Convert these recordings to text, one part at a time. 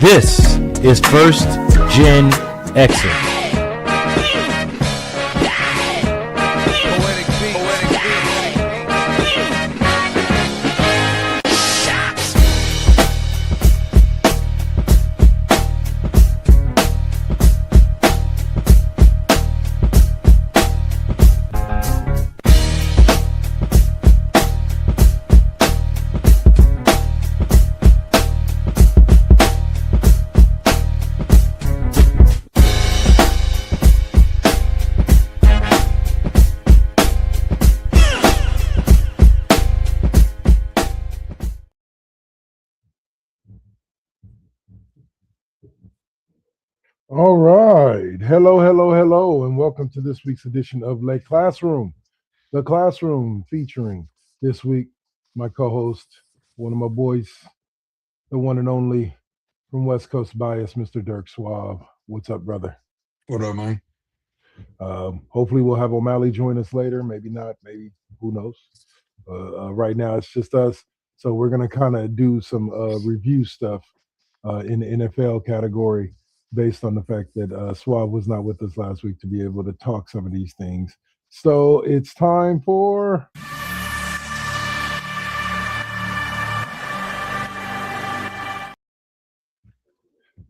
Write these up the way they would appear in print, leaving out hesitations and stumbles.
This is First GenXers. All right. Hello, and welcome to this week's edition of The Classroom featuring this week my co-host, one of my boys, the one and only from West Coast Bias, Mr. Dirk Suave. What's up, brother? What up, man? Hopefully we'll have O'Malley join us later. Maybe not. Maybe, who knows? Right now it's just us. So we're going to kind of do some review stuff in the NFL category, based on the fact that Suave was not with us last week to be able to talk some of these things. So it's time for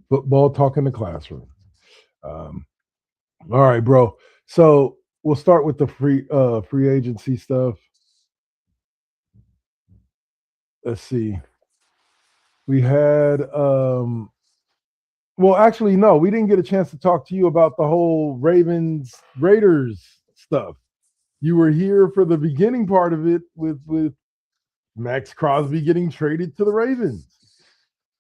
football talk in the classroom. All right, bro. So we'll start with the free agency stuff. Let's see. We had well, actually, no, we didn't get a chance to talk to you about the whole Ravens Raiders stuff. You were here for the beginning part of it with Max Crosby getting traded to the Ravens,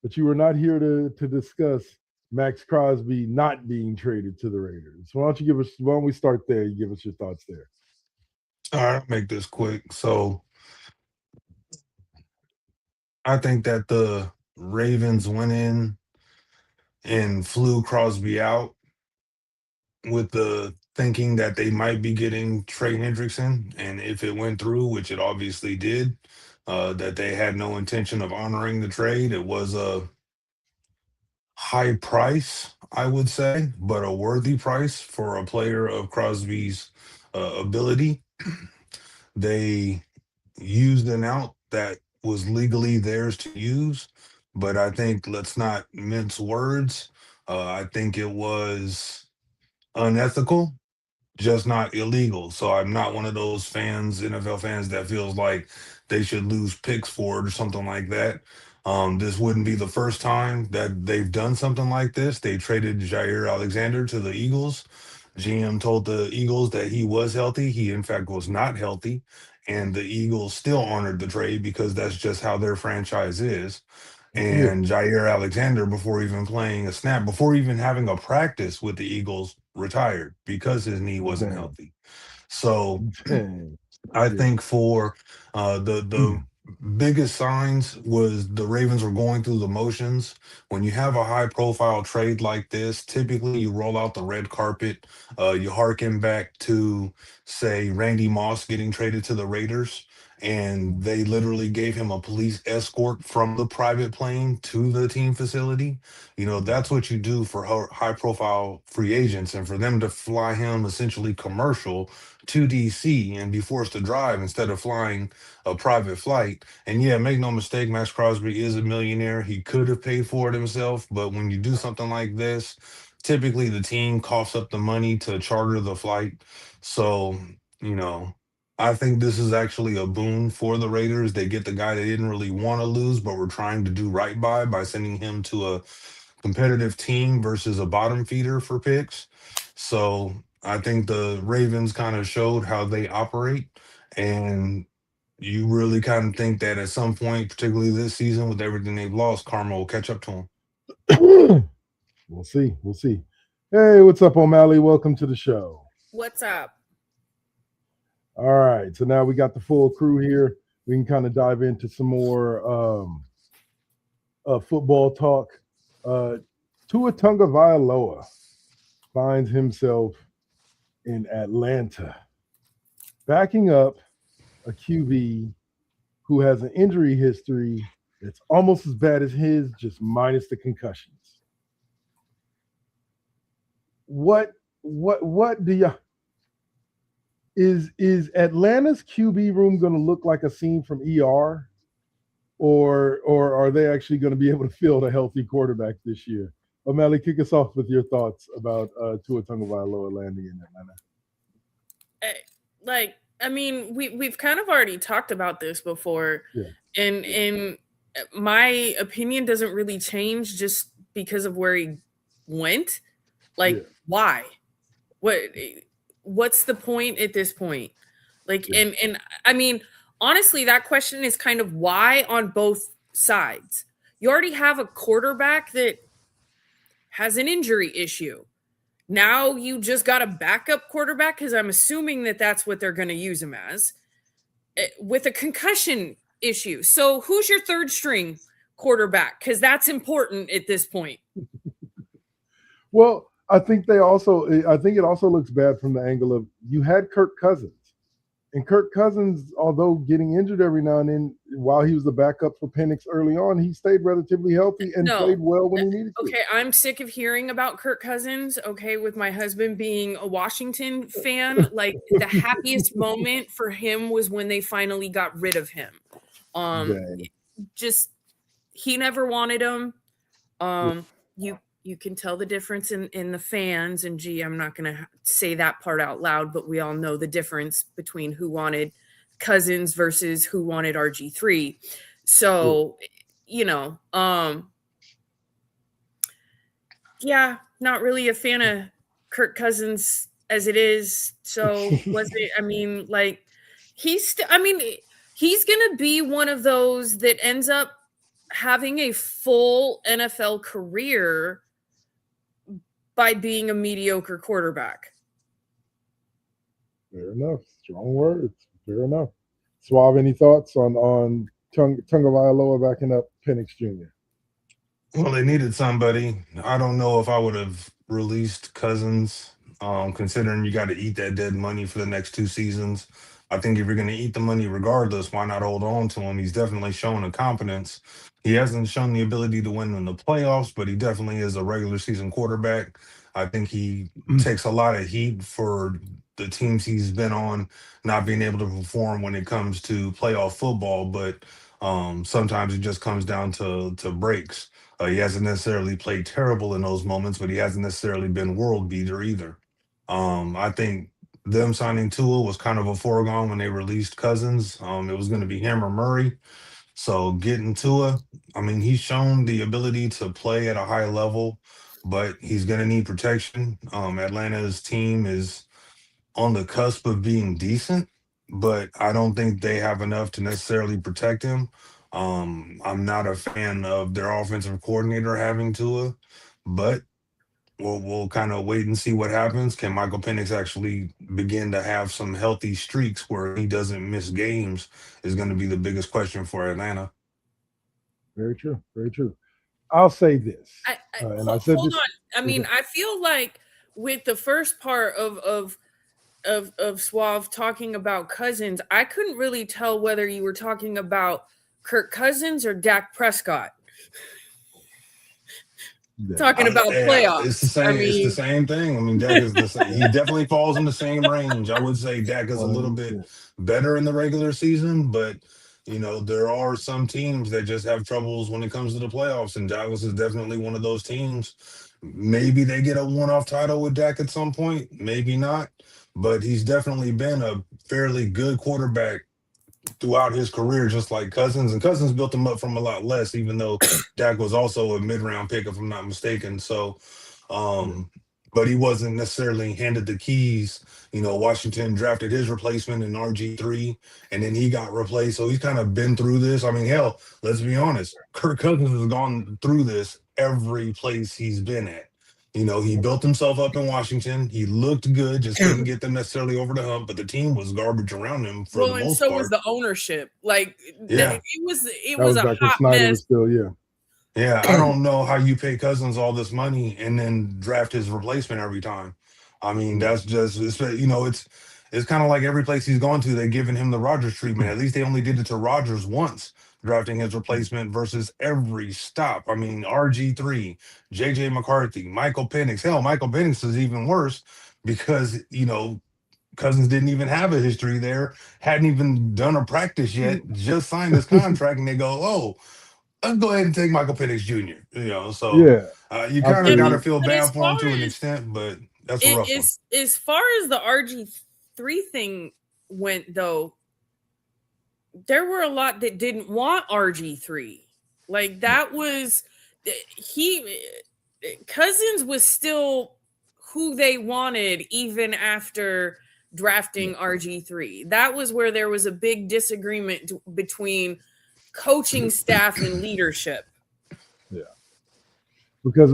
but you were not here to discuss Max Crosby not being traded to the Raiders. Why don't we start there? You give us your thoughts there. All right, I'll make this quick. So I think that the Ravens went in and flew Crosby out with the thinking that they might be getting Trey Hendrickson. And if it went through, which it obviously did, that they had no intention of honoring the trade. It was a high price, I would say, but a worthy price for a player of Crosby's ability. They used an out that was legally theirs to use, but I think let's not mince words. I think it was unethical, just not illegal. So I'm not one of those fans, NFL fans, that feels like they should lose picks for it or something like that. This wouldn't be the first time that they've done something like this. They traded Jair Alexander to the Eagles. GM told the Eagles that he was healthy. He, in fact, was not healthy. And the Eagles still honored the trade because that's just how their franchise is. And Jair Alexander, before even playing a snap, before even having a practice with the Eagles, retired because his knee wasn't healthy. So I think for the biggest signs was the Ravens were going through the motions. When you have a high profile trade like this, typically you roll out the red carpet. You hearken back to, say, Randy Moss getting traded to the Raiders, and they literally gave him a police escort from the private plane to the team facility. You know, that's what you do for high profile free agents, and for them to fly him essentially commercial to DC and be forced to drive instead of flying a private flight. And yeah, make no mistake, Max Crosby is a millionaire. He could have paid for it himself, but when you do something like this, typically the team coughs up the money to charter the flight. So, you know, I think this is actually a boon for the Raiders. They get the guy they didn't really want to lose, but were trying to do right by sending him to a competitive team versus a bottom feeder for picks. So I think the Ravens kind of showed how they operate. And you really kind of think that at some point, particularly this season, with everything they've lost, karma will catch up to them. We'll see. Hey, what's up, O'Malley? Welcome to the show. What's up? All right. So now we got the full crew here. We can kind of dive into some more football talk. Tua Tagovailoa finds himself in Atlanta, backing up a QB who has an injury history that's almost as bad as his, just minus the concussions. what do you is Atlanta's QB room going to look like a scene from ER, or are they actually going to be able to field a healthy quarterback this year? O'Malley, kick us off with your thoughts about Tua Tagovailoa landing in Atlanta. We've kind of already talked about this before, and my opinion doesn't really change just because of where he went. Why? What's the point at this point? And I mean, honestly, that question is kind of why on both sides. You already have a quarterback that has an injury issue. Now you just got a backup quarterback, because I'm assuming that that's what they're going to use him as, with a concussion issue. So who's your third string quarterback? Because that's important at this point. Well, I think it also looks bad from the angle of you had Kirk Cousins. And Kirk Cousins, although getting injured every now and then, while he was the backup for Penix early on, he stayed relatively healthy and played well when he needed to. Okay, I'm sick of hearing about Kirk Cousins. Okay, with my husband being a Washington fan, the happiest moment for him was when they finally got rid of him. He never wanted him. You can tell the difference in the fans, and I'm not going to say that part out loud, but we all know the difference between who wanted Cousins versus who wanted RG3. So, not really a fan of Kirk Cousins as it is. So was it? I mean, he's going to be one of those that ends up having a full NFL career by being a mediocre quarterback. Fair enough. Strong words. Fair enough. Suave, any thoughts on Tagovailoa backing up Penix Jr.? Well, they needed somebody. I don't know if I would have released Cousins, considering you got to eat that dead money for the next 2 seasons. I think if you're going to eat the money regardless, why not hold on to him? He's definitely shown a competence. He hasn't shown the ability to win in the playoffs, but he definitely is a regular season quarterback. I think he takes a lot of heat for the teams he's been on not being able to perform when it comes to playoff football, but sometimes it just comes down to breaks. He hasn't necessarily played terrible in those moments, but he hasn't necessarily been world beater either. I think them signing Tua was kind of a foregone when they released Cousins. It was going to be him or Murray. So getting Tua, I mean, he's shown the ability to play at a high level, but he's going to need protection. Atlanta's team is on the cusp of being decent, but I don't think they have enough to necessarily protect him. I'm not a fan of their offensive coordinator having Tua, but we'll kind of wait and see what happens. Can Michael Penix actually begin to have some healthy streaks where he doesn't miss games is going to be the biggest question for Atlanta. Very true. Very true. I'll say this. Hold on. I mean, I feel like with the first part of Suave talking about Cousins, I couldn't really tell whether you were talking about Kirk Cousins or Dak Prescott. Talking about playoffs. It's the same. It's the same thing. I mean, Dak is the same. He definitely falls in the same range. I would say Dak is a little bit better in the regular season, but there are some teams that just have troubles when it comes to the playoffs, and Dallas is definitely one of those teams. Maybe they get a one-off title with Dak at some point, maybe not, but he's definitely been a fairly good quarterback throughout his career, just like Cousins. And Cousins built him up from a lot less, even though Dak was also a mid-round pick, if I'm not mistaken. So, but he wasn't necessarily handed the keys. Washington drafted his replacement in RG3, and then he got replaced. So he's kind of been through this. I mean, hell, let's be honest. Kirk Cousins has gone through this every place he's been at. He built himself up in Washington. He looked good, just couldn't get them necessarily over the hump, but the team was garbage around him for the most part. And so was the ownership. It was a hot Snyder mess. was still, Yeah, I don't know how you pay Cousins all this money and then draft his replacement every time. I mean, that's just, it's kind of like every place he's gone to, they're giving him the Rodgers treatment. At least they only did it to Rodgers once. drafting his replacement versus every stop. I mean, RG3, JJ McCarthy, Michael Penix. Hell, Michael Penix is even worse because, Cousins didn't even have a history there, hadn't even done a practice yet, just signed his contract, and they go, oh, let's go ahead and take Michael Penix Jr. So Yeah, you I kind feel of got you. to feel But as bad for him far to an as extent, but that's a rough one. as far as the RG3 thing went, though, there were a lot that didn't want RG3. Like that was Cousins was still who they wanted even after drafting RG3. That was where there was a big disagreement between coaching staff and leadership. Yeah, because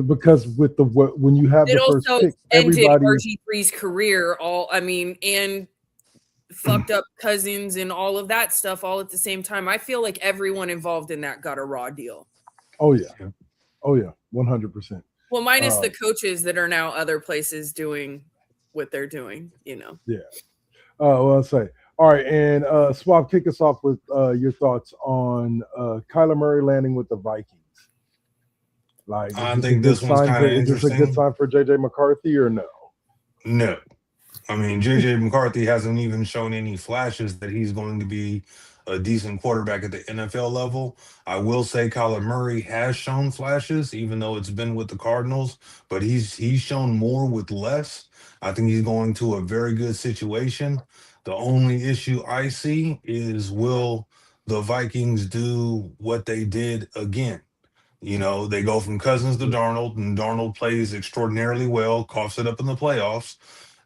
with when you have It the first also pick, ended everybody. RG3's career. And fucked up Cousins and all of that stuff all at the same time. I feel like everyone involved in that got a raw deal. Oh yeah, 100%. Well, minus the coaches that are now other places doing what they're doing, Yeah. Well, I'll say. All right, and Swab, kick us off with your thoughts on Kyler Murray landing with the Vikings. Like, I think this one's kind of is this a good interesting. sign for JJ McCarthy or no? No. I mean, JJ McCarthy hasn't even shown any flashes that he's going to be a decent quarterback at the NFL level. I will say Kyler Murray has shown flashes, even though it's been with the Cardinals, but he's shown more with less. I think he's going to a very good situation. The only issue I see is, will the Vikings do what they did again? They go from Cousins to Darnold, and Darnold plays extraordinarily well, coughs it up in the playoffs.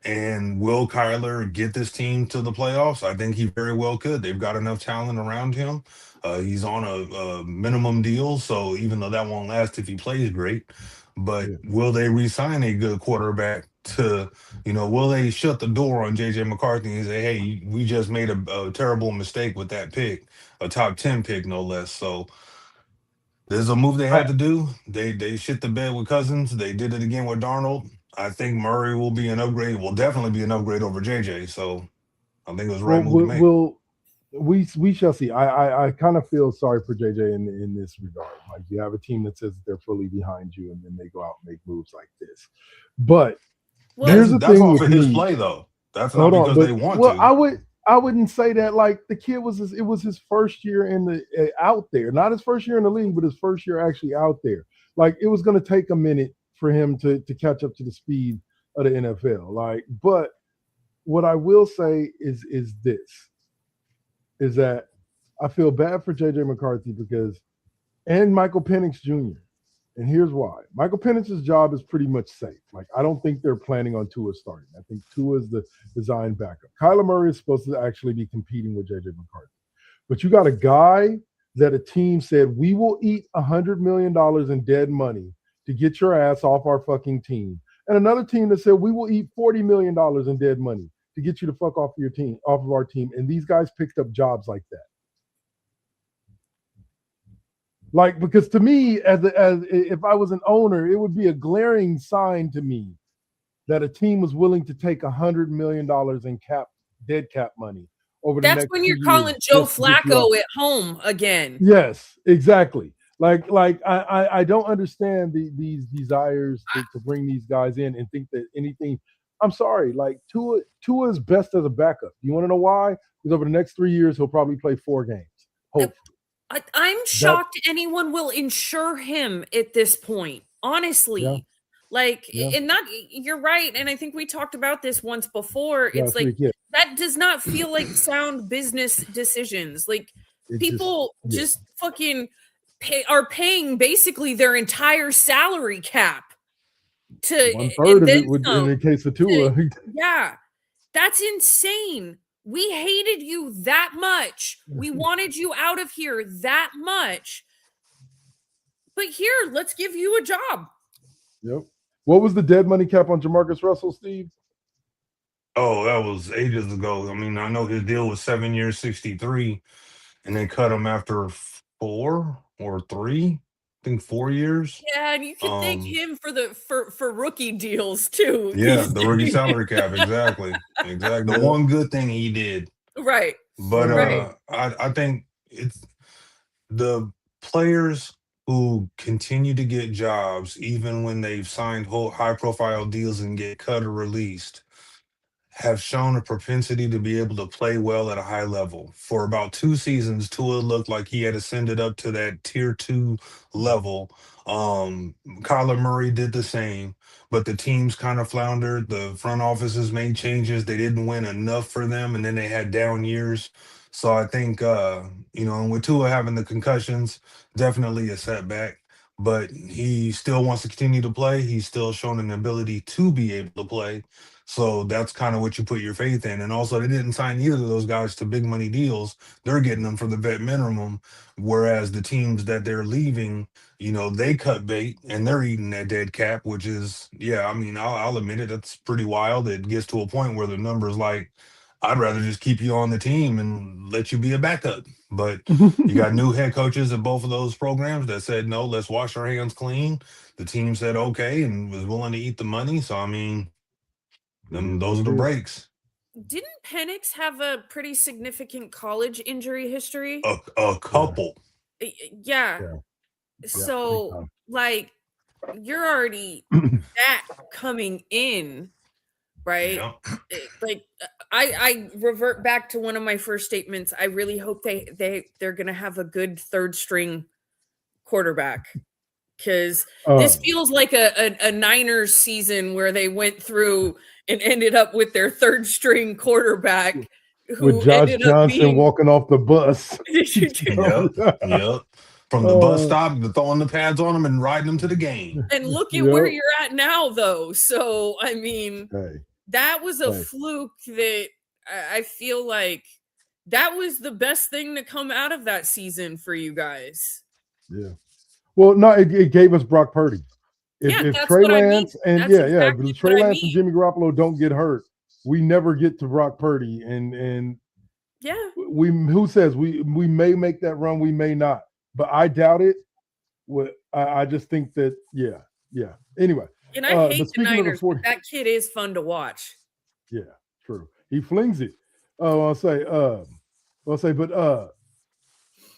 And will Kyler get this team to the playoffs? I think he very well could. They've got enough talent around him. He's on a minimum deal, so even though that won't last if he plays great, but will they re-sign a good quarterback to, will they shut the door on JJ McCarthy and say, hey, we just made a terrible mistake with that pick, a top 10 pick, no less. So there's a move they had to do. They shit the bed with Cousins. They did it again with Darnold. I think Murray will be an upgrade. Will definitely be an upgrade over JJ. So I think it was the right move to make. We shall see. I kind of feel sorry for JJ in this regard. Like, you have a team that says they're fully behind you, and then they go out and make moves like this. But here's the that's thing off with of his me. play, though. That's not because they want to. I wouldn't say that. Like, the kid it was his first year in the out there, not his first year in the league, but his first year actually out there. Like, it was going to take a minute for him to catch up to the speed of the NFL. Like, but what I will say is that I feel bad for JJ McCarthy and Michael Penix Jr. And here's why. Michael Penix's job is pretty much safe. Like, I don't think they're planning on Tua starting. I think Tua is the design backup. Kyler Murray is supposed to actually be competing with JJ McCarthy. But you got a guy that a team said, we will eat $100 million in dead money to get your ass off our fucking team. And another team that said, we will eat $40 million in dead money to get you to fuck off of our team. And these guys picked up jobs like that. Like, because to me, as if I was an owner, it would be a glaring sign to me that a team was willing to take $100 million in dead cap money over the next 2 years. That's when you're calling Joe Flacco at home again. Yes, exactly. Like I don't understand these desires to bring these guys in and think that anything. I'm sorry, like Tua is best as a backup. You want to know why? Because over the next 3 years, he'll probably play 4 games. Hopefully. I'm shocked anyone will insure him at this point. Honestly, and that you're right. And I think we talked about this once before. It's that does not feel like sound business decisions. Like, people just fucking are paying basically their entire salary cap to 1/3 of it would, in the case of Tua. Yeah, that's insane. We hated you that much. We wanted you out of here that much. But here, let's give you a job. Yep. What was the dead money cap on Jamarcus Russell, Steve? Oh, that was ages ago. I mean, I know his deal was 7 years, 63, and they cut him after 4 or 3. I think 4 years. Yeah, and you can thank him for rookie deals too. Yeah, the rookie salary cap, exactly. The one good thing he did. Right. But I think the players who continue to get jobs, even when they've signed high profile deals and get cut or released, have shown a propensity to be able to play well at a high level. For about 2 seasons, Tua looked like he had ascended up to that tier 2 level. Kyler Murray did the same, but the teams kind of floundered. The front offices made changes. They didn't win enough for them, and then they had down years. So I think, and with Tua having the concussions, definitely a setback. But he still wants to continue to play. He's still shown an ability to be able to play. So that's kind of what you put your faith in. And also, they didn't sign either of those guys to big money deals. They're getting them for the vet minimum. Whereas the teams that they're leaving, they cut bait and they're eating that dead cap, which is, yeah, I mean, I'll admit it. That's pretty wild. It gets to a point where the number's like, I'd rather just keep you on the team and let you be a backup. But you got new head coaches at both of those programs that said, no, let's wash our hands clean. The team said, okay, and was willing to eat the money. So, I mean, those are the breaks. Didn't Penix have a pretty significant college injury history? A couple. Yeah. So, like, you're already that coming in, right? Yeah. Like, I revert back to one of my first statements. I really hope they're gonna have a good third string quarterback. Because this feels like a Niners season where they went through and ended up with their third string quarterback with Josh Johnson walking off the bus. Yep. From the bus stop, throwing the pads on him and riding them to the game. And look at where you're at now, though. So, I mean, that was a fluke that I feel like that was the best thing to come out of that season for you guys. Yeah. Well, no, it gave us Brock Purdy. If Trey Lance and Trey Lance and Jimmy Garoppolo don't get hurt, we never get to Brock Purdy. And who says we may make that run, we may not, but I doubt it. I just think that Anyway, and I hate the Niners. But that kid is fun to watch. Yeah, true. He flings it. But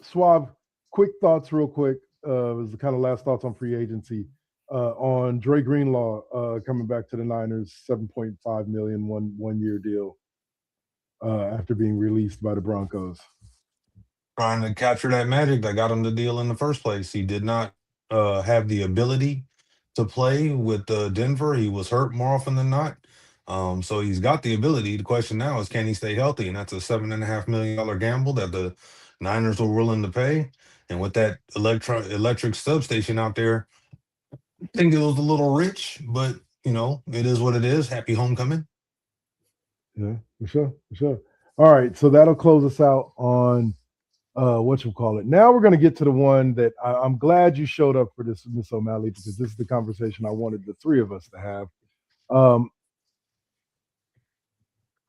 Suave, quick thoughts, real quick. Was the kind of last thoughts on free agency on Dre Greenlaw coming back to the Niners, $7.5 million one-year deal after being released by the Broncos. Trying to capture that magic that got him the deal in the first place. He did not have the ability to play with Denver. He was hurt more often than not. So he's got the ability. The question now is, can he stay healthy? And that's a $7.5 million gamble that the Niners were willing to pay. And with that electric substation out there, I think it was a little rich, but, it is what it is. Happy homecoming. Yeah, for sure. All right, so that'll close us out on Now we're going to get to the one that I'm glad you showed up for this, Miss O'Malley, because this is the conversation I wanted the three of us to have. The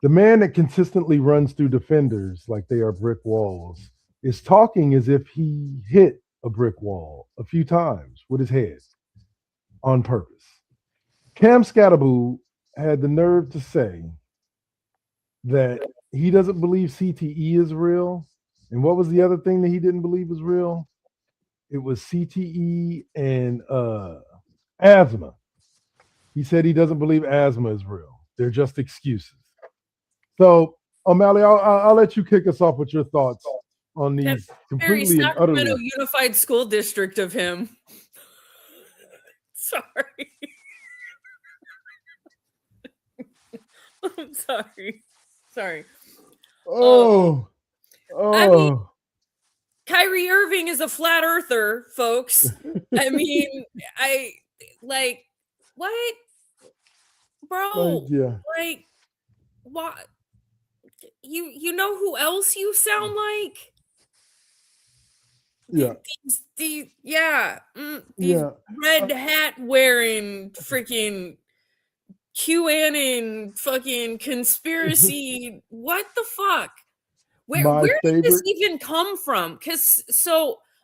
man that consistently runs through defenders like they are brick walls is talking as if he hit a brick wall a few times with his head on purpose. Cam Scatterboo had the nerve to say that he doesn't believe CTE is real. And what was the other thing that he didn't believe was real? It was CTE and asthma. He said he doesn't believe asthma is real. They're just excuses. So, O'Malley, I'll let you kick us off with your thoughts on these completely and utterly. Sacramento Unified School District of him. Sorry. I'm sorry. I mean, Kyrie Irving is a flat earther, folks. I mean, what? Bro, what? You know who else you sound like? These red hat wearing freaking QAnon fucking conspiracy. What the fuck? Where did this even come from? Because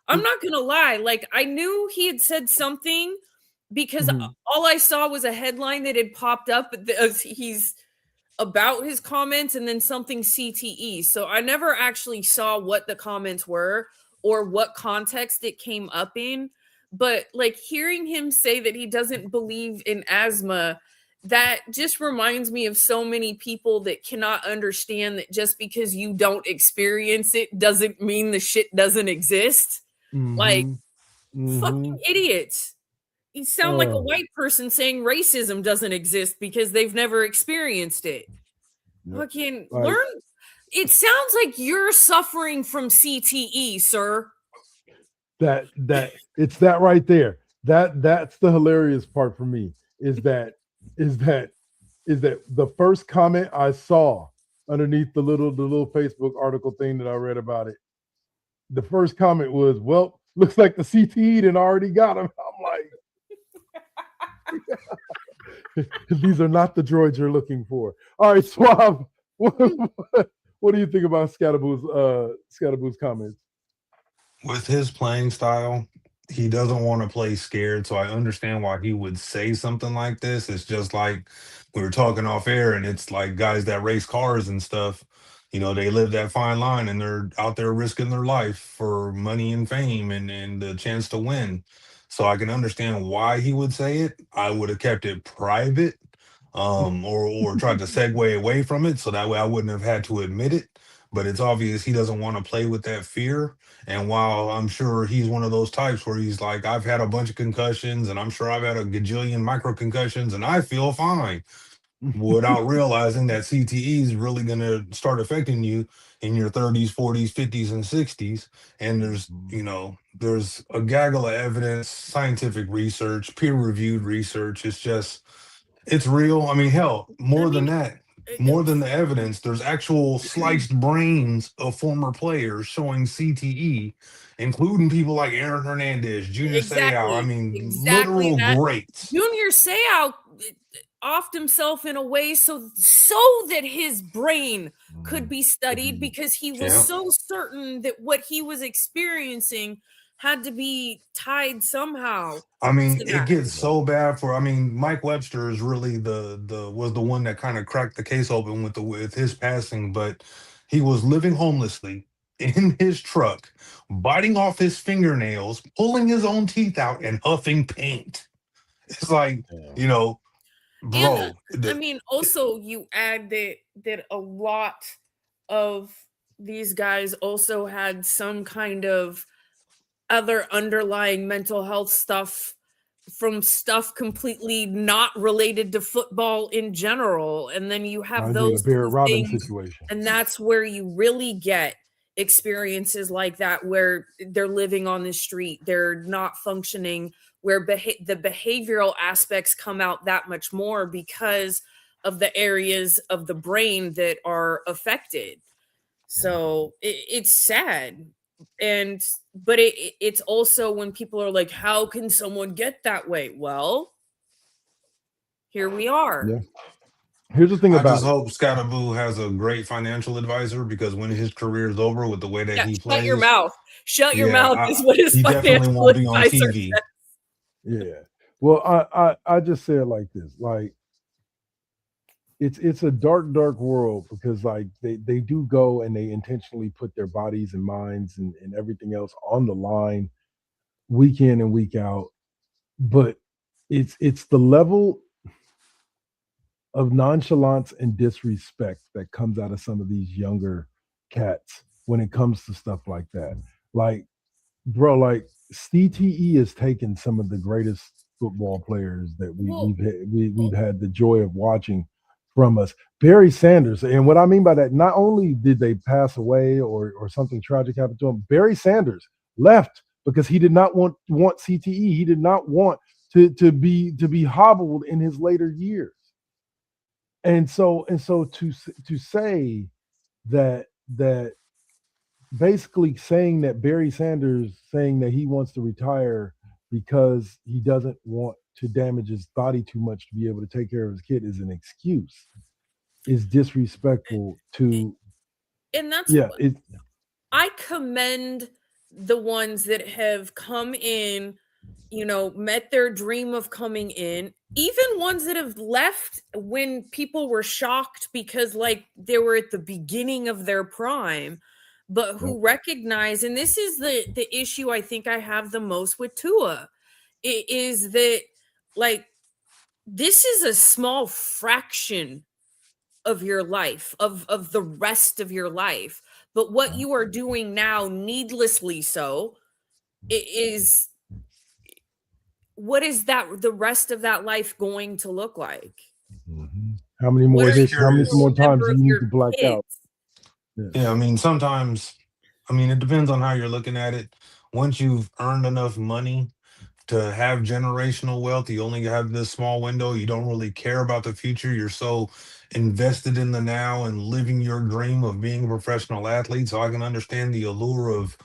I'm not gonna lie, like I knew he had said something because all I saw was a headline that had popped up he's about his comments and then something CTE. So I never actually saw what the comments were, or what context it came up in. But like hearing him say that he doesn't believe in asthma, that just reminds me of so many people that cannot understand that just because you don't experience it doesn't mean the shit doesn't exist. Like, fucking idiots. You sound like a white person saying racism doesn't exist because they've never experienced it. Fucking learn. It sounds like you're suffering from CTE, sir. That it's that right there. That's the hilarious part for me is that the first comment I saw underneath the little Facebook article thing that I read about it. The first comment was, "Well, looks like the CTE done already got him." I'm like, these are not the droids you're looking for. All right, Suave. What do you think about Scatterboo's comments? With his playing style, he doesn't want to play scared, so I understand why he would say something like this. It's just like we were talking off air, and it's like guys that race cars and stuff, they live that fine line and they're out there risking their life for money and fame and the chance to win. So I can understand why he would say it. I would have kept it private, or tried to segue away from it so that way I wouldn't have had to admit it. But it's obvious he doesn't want to play with that fear. And while I'm sure he's one of those types where he's like, I've had a bunch of concussions and I'm sure I've had a gajillion micro concussions and I feel fine, without realizing that CTE is really going to start affecting you in your 30s, 40s, 50s, and 60s. And there's a gaggle of evidence, scientific research, peer-reviewed research. It's real. I mean, hell, more than that. More than the evidence, there's actual sliced brains of former players showing CTE, including people like Aaron Hernandez, Junior Seau. I mean, literal greats. Junior Seau offed himself in a way so that his brain could be studied because he was so certain that what he was experiencing had to be tied somehow. I mean, it gets so bad Mike Webster is really was the one that kind of cracked the case open with his passing, but he was living homelessly in his truck, biting off his fingernails, pulling his own teeth out, and huffing paint. It's like, bro. Also you add that a lot of these guys also had some kind of other underlying mental health stuff from stuff completely not related to football in general. And then you have those Barrett Robbins things, situation. and that's where you really get experiences like that, where they're living on the street, they're not functioning, where the behavioral aspects come out that much more because of the areas of the brain that are affected. So it's sad. But it's also when people are like, how can someone get that way? Well, here we are. Yeah. Here's the thing about I just hope Scatterboo has a great financial advisor, because when his career is over with the way that he plays, shut your mouth. Shut your mouth is what his financial advisor says. Yeah. Well, I just say it like this. Like, it's a dark world because like they do go and they intentionally put their bodies and minds and everything else on the line week in and week out. But it's the level of nonchalance and disrespect that comes out of some of these younger cats when it comes to stuff like that. Like, bro, like CTE has taken some of the greatest football players that we've had the joy of watching from us. Barry Sanders, and what I mean by that, not only did they pass away or something tragic happened to him, Barry Sanders left because he did not want CTE. He did not want to be hobbled in his later years. And so to say that basically saying that Barry Sanders saying that he wants to retire because he doesn't want to damage his body too much to be able to take care of his kid is an excuse, is disrespectful to. And that's I commend the ones that have come in, met their dream of coming in, even ones that have left when people were shocked because like they were at the beginning of their prime. but who recognize, and this is the issue I think I have the most with Tua, it is that like this is a small fraction of your life, of the rest of your life. But what you are doing now, needlessly so, is what is that the rest of that life going to look like? How many What more are you how many curious. more gonna times remember do of you need your to black out? kids? Yeah, I mean, sometimes, I mean, it depends on how you're looking at it. Once you've earned enough money to have generational wealth, you only have this small window. You don't really care about the future. You're so invested in the now and living your dream of being a professional athlete. So I can understand the allure of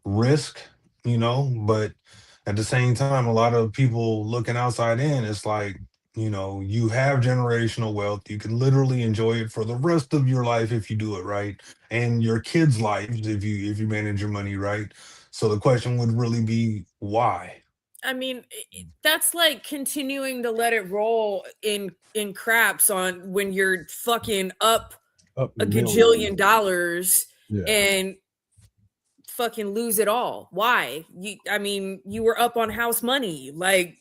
risk, but at the same time, a lot of people looking outside in, it's like, you have generational wealth. You can literally enjoy it for the rest of your life if you do it right, and your kids' lives if you manage your money right. So the question would really be why? I mean, that's like continuing to let it roll in craps on when you're fucking up Up a millions. gajillion dollars Yeah. and fucking lose it all. Why? I mean, you were up on house money, like,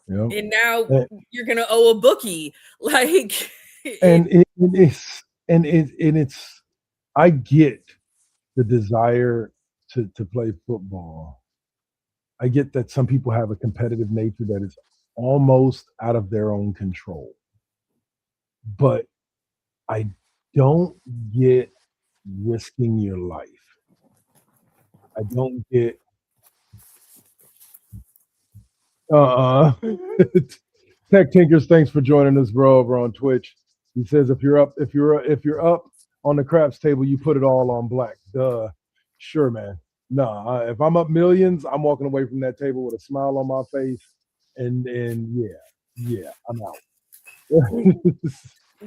Yep. and now And, you're gonna owe a bookie. Like, it's I get the desire to play football. I get that some people have a competitive nature that is almost out of their own control. But I don't get risking your life. I don't get Tech Tinkers, thanks for joining us, bro, over on Twitch. He says if you're up on the craps table, you put it all on black. Duh. Sure, man. No, if I'm up millions, I'm walking away from that table with a smile on my face, and yeah, I'm out.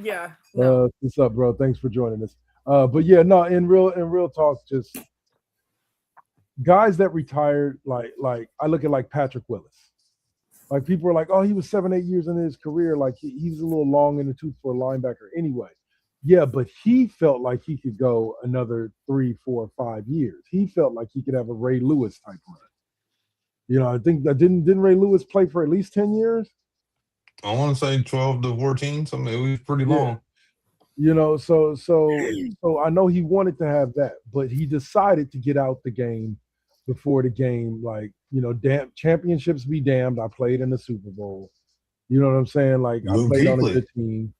yeah, no. What's up, bro? Thanks for joining us. But yeah, no, in real talk, just guys that retired, like I look at like Patrick Willis. Like people are like, oh, he was 7-8 years into his career. Like he's a little long in the tooth for a linebacker anyway. Yeah, but he felt like he could go another 3, 4, 5 years. He felt like he could have a Ray Lewis type run. I think that didn't Ray Lewis play for at least 10 years? I want to say 12 to 14. So it was pretty long. So I know he wanted to have that, but he decided to get out the game before the game. Like, damn, championships be damned. I played in the Super Bowl. You know what I'm saying? Like I Luke played on a Kuechly. good team.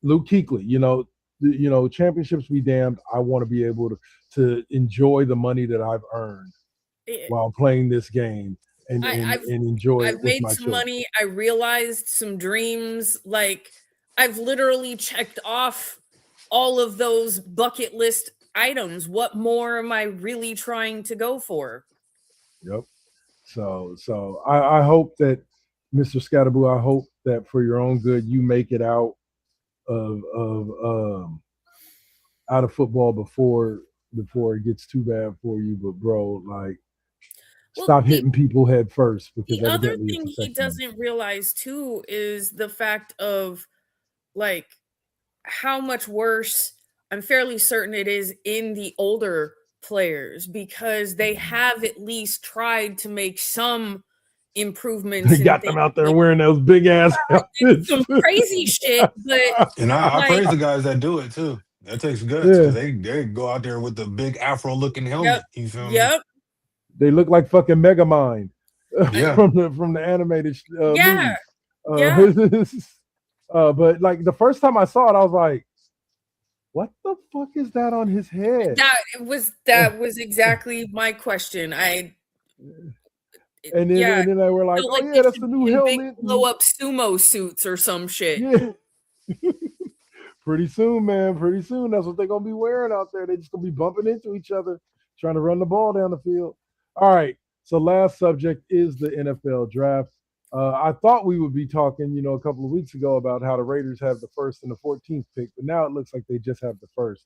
Luke Kuechly, championships be damned. I want to be able to enjoy the money that I've earned while playing this game and enjoy it I've with made my some children. money. I realized some dreams. Like, I've literally checked off all of those bucket list items. What more am I really trying to go for? Yep. So I hope that, Mr. Scatterboo, I hope that for your own good you make it out of football before it gets too bad for you. But bro, like, stop hitting people head first, because The other evidently it's thing he affecting them. doesn't realize too is the fact of like how much worse I'm fairly certain it is in the older players, because they have at least tried to make some improvements They in got things. them out there wearing those big ass outfits. Some crazy shit, but And I like, praise the guys that do it too. That takes guts Yeah, because they go out there with the big afro looking yep, helmet. You feel me? yep, they look like fucking Megamind Yeah. from the animated yeah, movies. But like the first time I saw it, I was like, "What the fuck is that on his head?" that was exactly my question. And Yeah, then they were like, felt "Oh like yeah, they that's should the be new in big helmet." blow up sumo suits or some shit. Yeah. Pretty soon, man. Pretty soon, that's what they're gonna be wearing out there. They're just gonna be bumping into each other, trying to run the ball down the field. All right. So last subject is the NFL draft. I thought we would be talking, a couple of weeks ago about how the Raiders have the first and the 14th pick, but now it looks like they just have the first,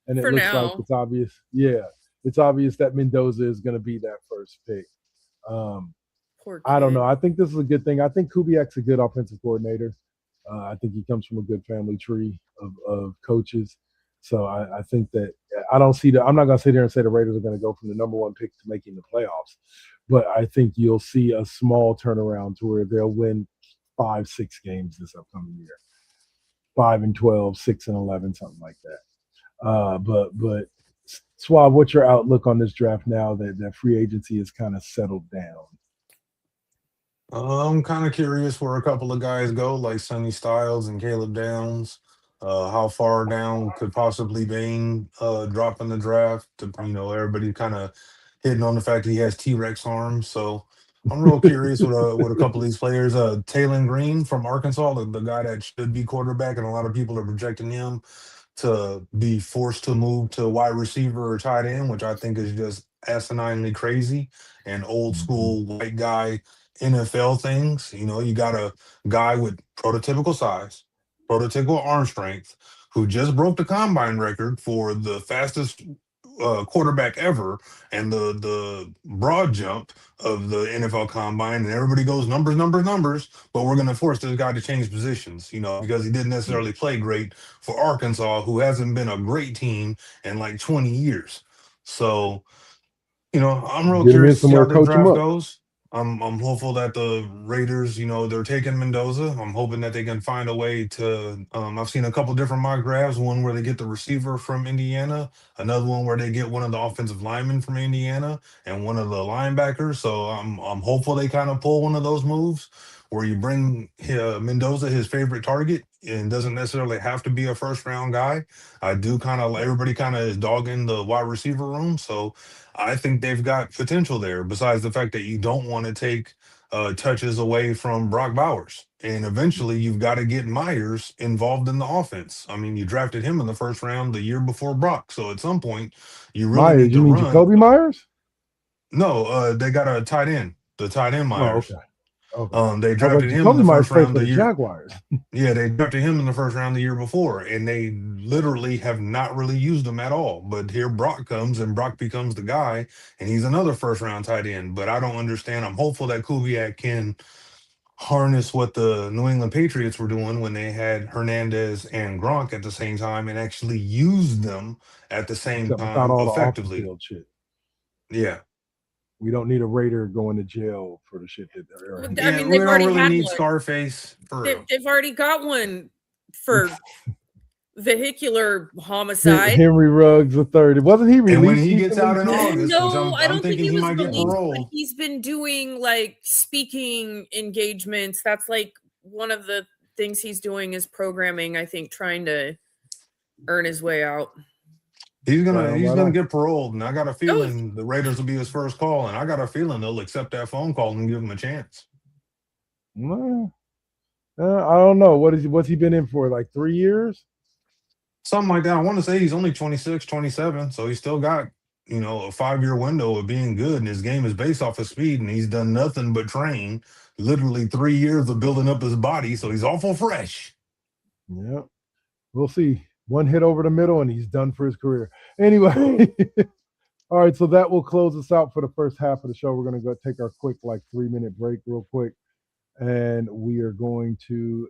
and it For looks like now. it's obvious. Yeah, it's obvious that Mendoza is going to be that first pick. Poor I don't kid. know. I think this is a good thing. I think Kubiak's a good offensive coordinator. I think he comes from a good family tree of coaches. So I think that I don't see I'm not going to sit here and say the Raiders are going to go from the number one pick to making the playoffs, but I think you'll see a small turnaround to where they'll win 5-6 games this upcoming year, 5-12, 6-11, something like that. But Swab, what's your outlook on this draft now that free agency is kind of settled down? I'm kind of curious where a couple of guys go, like Sonny Styles and Caleb Downs. How far down could possibly Bain drop in the draft? Everybody kind of hitting on the fact that he has T-Rex arms. So I'm real curious with a couple of these players. Taylon Green from Arkansas, the guy that should be quarterback, and a lot of people are projecting him to be forced to move to wide receiver or tight end, which I think is just asininely crazy and old school white guy NFL things. You got a guy with prototypical size, prototypical arm strength, who just broke the combine record for the fastest quarterback ever and the broad jump of the NFL combine. And everybody goes numbers, numbers, numbers, but we're going to force this guy to change positions, because he didn't necessarily play great for Arkansas, who hasn't been a great team in like 20 years. So, I'm real Get him in curious to see somewhere, how the coach him draft up. goes. I'm hopeful that the Raiders, they're taking Mendoza. I'm hoping that they can find a way to. I've seen a couple different mock drafts. One where they get the receiver from Indiana, another one where they get one of the offensive linemen from Indiana, and one of the linebackers. So I'm hopeful they kind of pull one of those moves where you bring Mendoza his favorite target and doesn't necessarily have to be a first round guy. I do everybody kind of is dogging the wide receiver room, so I think they've got potential there, besides the fact that you don't want to take touches away from Brock Bowers. And eventually you've got to get Myers involved in the offense. I mean, you drafted him in the first round the year before Brock. So at some point, you really Myers, need to you mean run. Jacoby Myers? No, they got a tight end, the tight end Myers. Oh, okay. They drafted him in the Myers first round for the the year. Jaguars. Yeah, they drafted him in the first round the year before, and they literally have not really used him at all. But here Brock comes, and Brock becomes the guy, and he's another first round tight end. But I don't understand. I'm hopeful that Kubiak can harness what the New England Patriots were doing when they had Hernandez and Gronk at the same time, and actually use them at the same Except time without all effectively. the off-the-field shit. Yeah. We don't need a Raider going to jail for the shit that they're. I mean, we they've don't already really had need one. Scarface for real. They've already got one for vehicular homicide. Henry Ruggs III. Wasn't he released? And when he gets out in August, No, I I'm don't think thinking he he was might get released, parole. but he's been doing like speaking engagements. That's like one of the things he's doing is programming, I think, trying to earn his way out. He's gonna get paroled, and I got a feeling the Raiders will be his first call, and I got a feeling they'll accept that phone call and give him a chance. I don't know. What's he been in for? Like 3 years? Something like that. I want to say he's only 26, 27, so he's still got a 5-year window of being good, and his game is based off of speed, and he's done nothing but train. Literally 3 years of building up his body, so he's awful fresh. Yeah, we'll see. One hit over the middle, and he's done for his career. Anyway, all right, so that will close us out for the first half of the show. We're going to go take our quick, 3-minute break real quick, and we are going to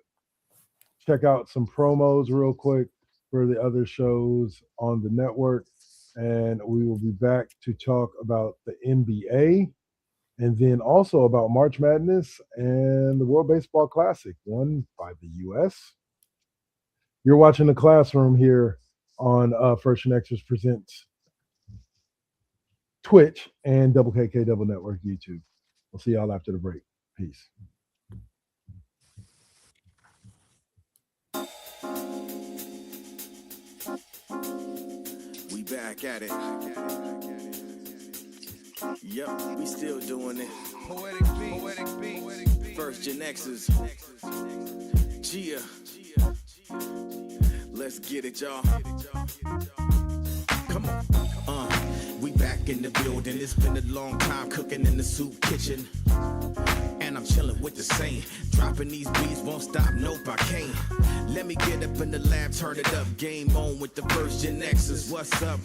check out some promos real quick for the other shows on the network, and we will be back to talk about the NBA and then also about March Madness and the World Baseball Classic won by the U.S. You're watching The Classroom here on First GenXers Presents Twitch and Double KK Double Network YouTube. We'll see y'all after the break. Peace. We back at it. Yep, we still doing it. Poetic beat. First GenXers. Gia. Let's get it, y'all. Come on. We back in the building. It's been a long time cooking in the soup kitchen. And I'm chilling with the same. Dropping these beats, won't stop, nope, I can't. Let me get up in the lab, turn it up. Game on with the First GenXers. What's up?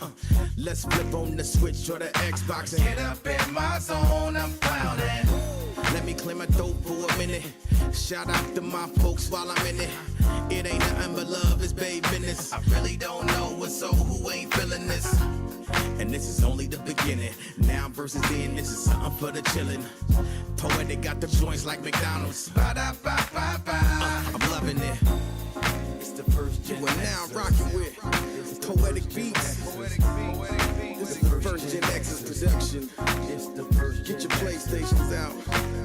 Let's flip on the switch or the Xbox and get up in my zone. I'm clowning. Let me clear my throat for a minute. Shout out to my folks while I'm in it. It ain't nothing but love, it's babe business. I really don't know what's so who ain't feeling this. And this is only the beginning. Now versus then, this is something for the chillin'. Poetic got the joints like McDonald's. I'm loving it. It's the first gen. You are now rocking with Poetic Beats. This is the First GenXers production. Get your PlayStations out.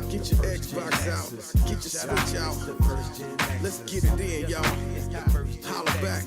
Get your Xbox out. Get your Switch out. Let's get it in, y'all. Holla back.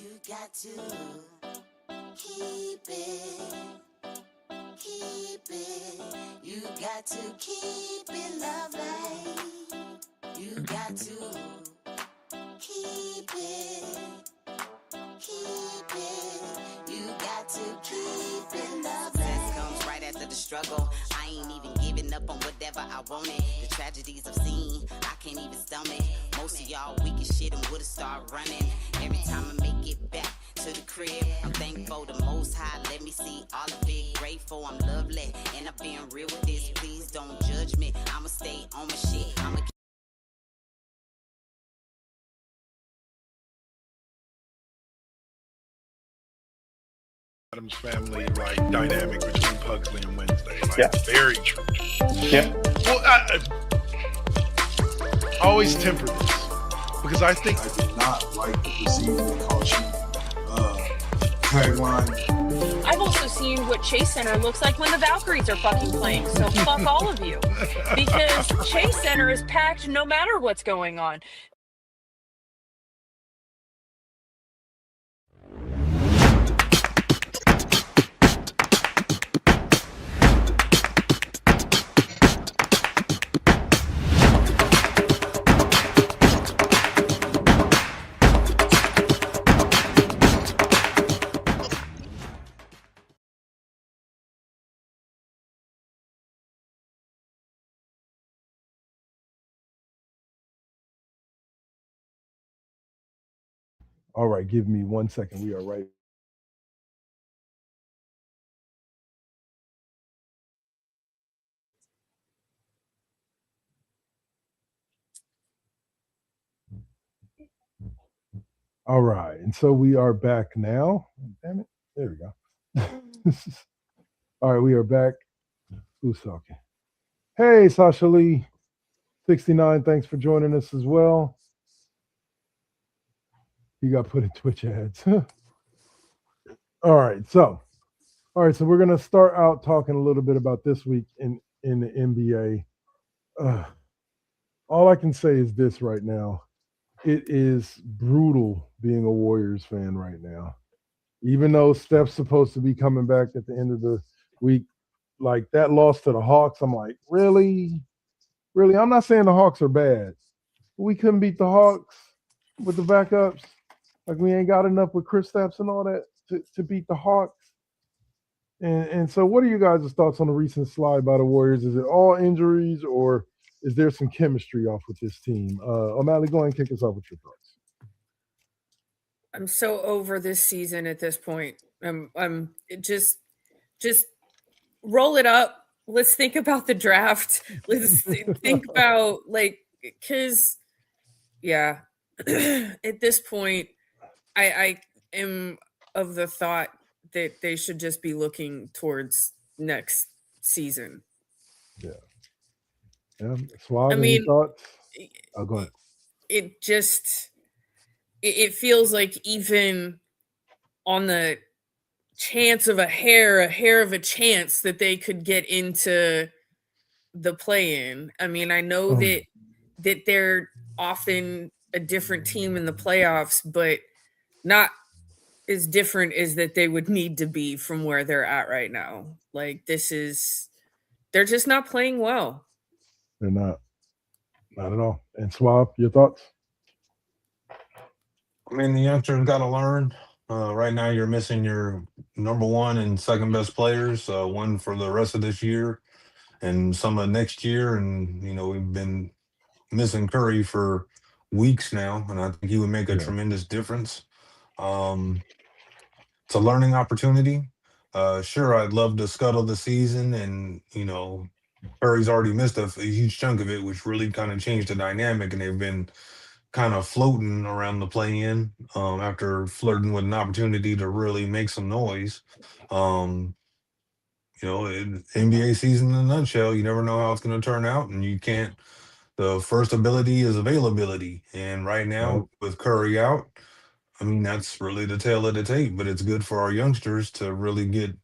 You got to keep it. You got to keep it lovely. You got to keep it. You got to keep it lovely. Success comes right after the struggle. I ain't even giving up on whatever I wanted. The tragedies I've seen, I can't even stomach. Most of y'all weak as shit and would've started running. Every time I make it back to the crib, I'm thankful the Most High let me see all of it. Grateful I'm lovely, and I'm being real with this. Please don't judge me. I'ma stay on my shit. Adams family like dynamic between Pugsley and Wednesday. Like, Yeah. very true. Yeah. Well, I always temper this because I think I did not like the receiving caution tagline. I've also seen what Chase Center looks like when the Valkyries are fucking playing, so fuck all of you. Because Chase Center is packed no matter what's going on. All right, give me 1 second. We are right. All right, and so we are back now. Damn it. There we go. All right, we are back. Who's talking? Hey, Sasha Lee, 69. Thanks for joining us as well. You got put in Twitch ads. All right, so we're gonna start out talking a little bit about this week in the NBA. All I can say is this right now. It is brutal being a Warriors fan right now. Even though Steph's supposed to be coming back at the end of the week, like that loss to the Hawks, I'm like, really? Really? I'm not saying the Hawks are bad. We couldn't beat the Hawks with the backups. Like we ain't got enough with Kristaps and all that to beat the Hawks. And so what are you guys' thoughts on the recent slide by the Warriors? Is it all injuries or is there some chemistry off with this team? O'Malley, go ahead and kick us off with your thoughts. I'm so over this season at this point. I'm just roll it up. Let's think about the draft. Let's think about because yeah, at this point, I am of the thought that they should just be looking towards next season. Yeah. Suave, I mean, any thoughts? Oh, go ahead. It feels like even on the chance of a hair of a chance that they could get into the play-in. I mean, I know that they're often a different team in the playoffs, but not as different as that they would need to be from where they're at right now. Like they're just not playing well. They're not at all. And Swab, your thoughts? I mean, the youngsters got to learn. Right now, you're missing your number one and second best players, one for the rest of this year and some of next year. And, we've been missing Curry for weeks now, and I think he would make a tremendous difference. It's a learning opportunity. Sure, I'd love to scuttle the season, and Curry's already missed a huge chunk of it, which really kind of changed the dynamic, and they've been kind of floating around the play-in after flirting with an opportunity to really make some noise. Um, NBA season in a nutshell, you never know how it's going to turn out, and you can't. The first ability is availability, and right now with Curry out, I mean, that's really the tail of the tape, but it's good for our youngsters to really get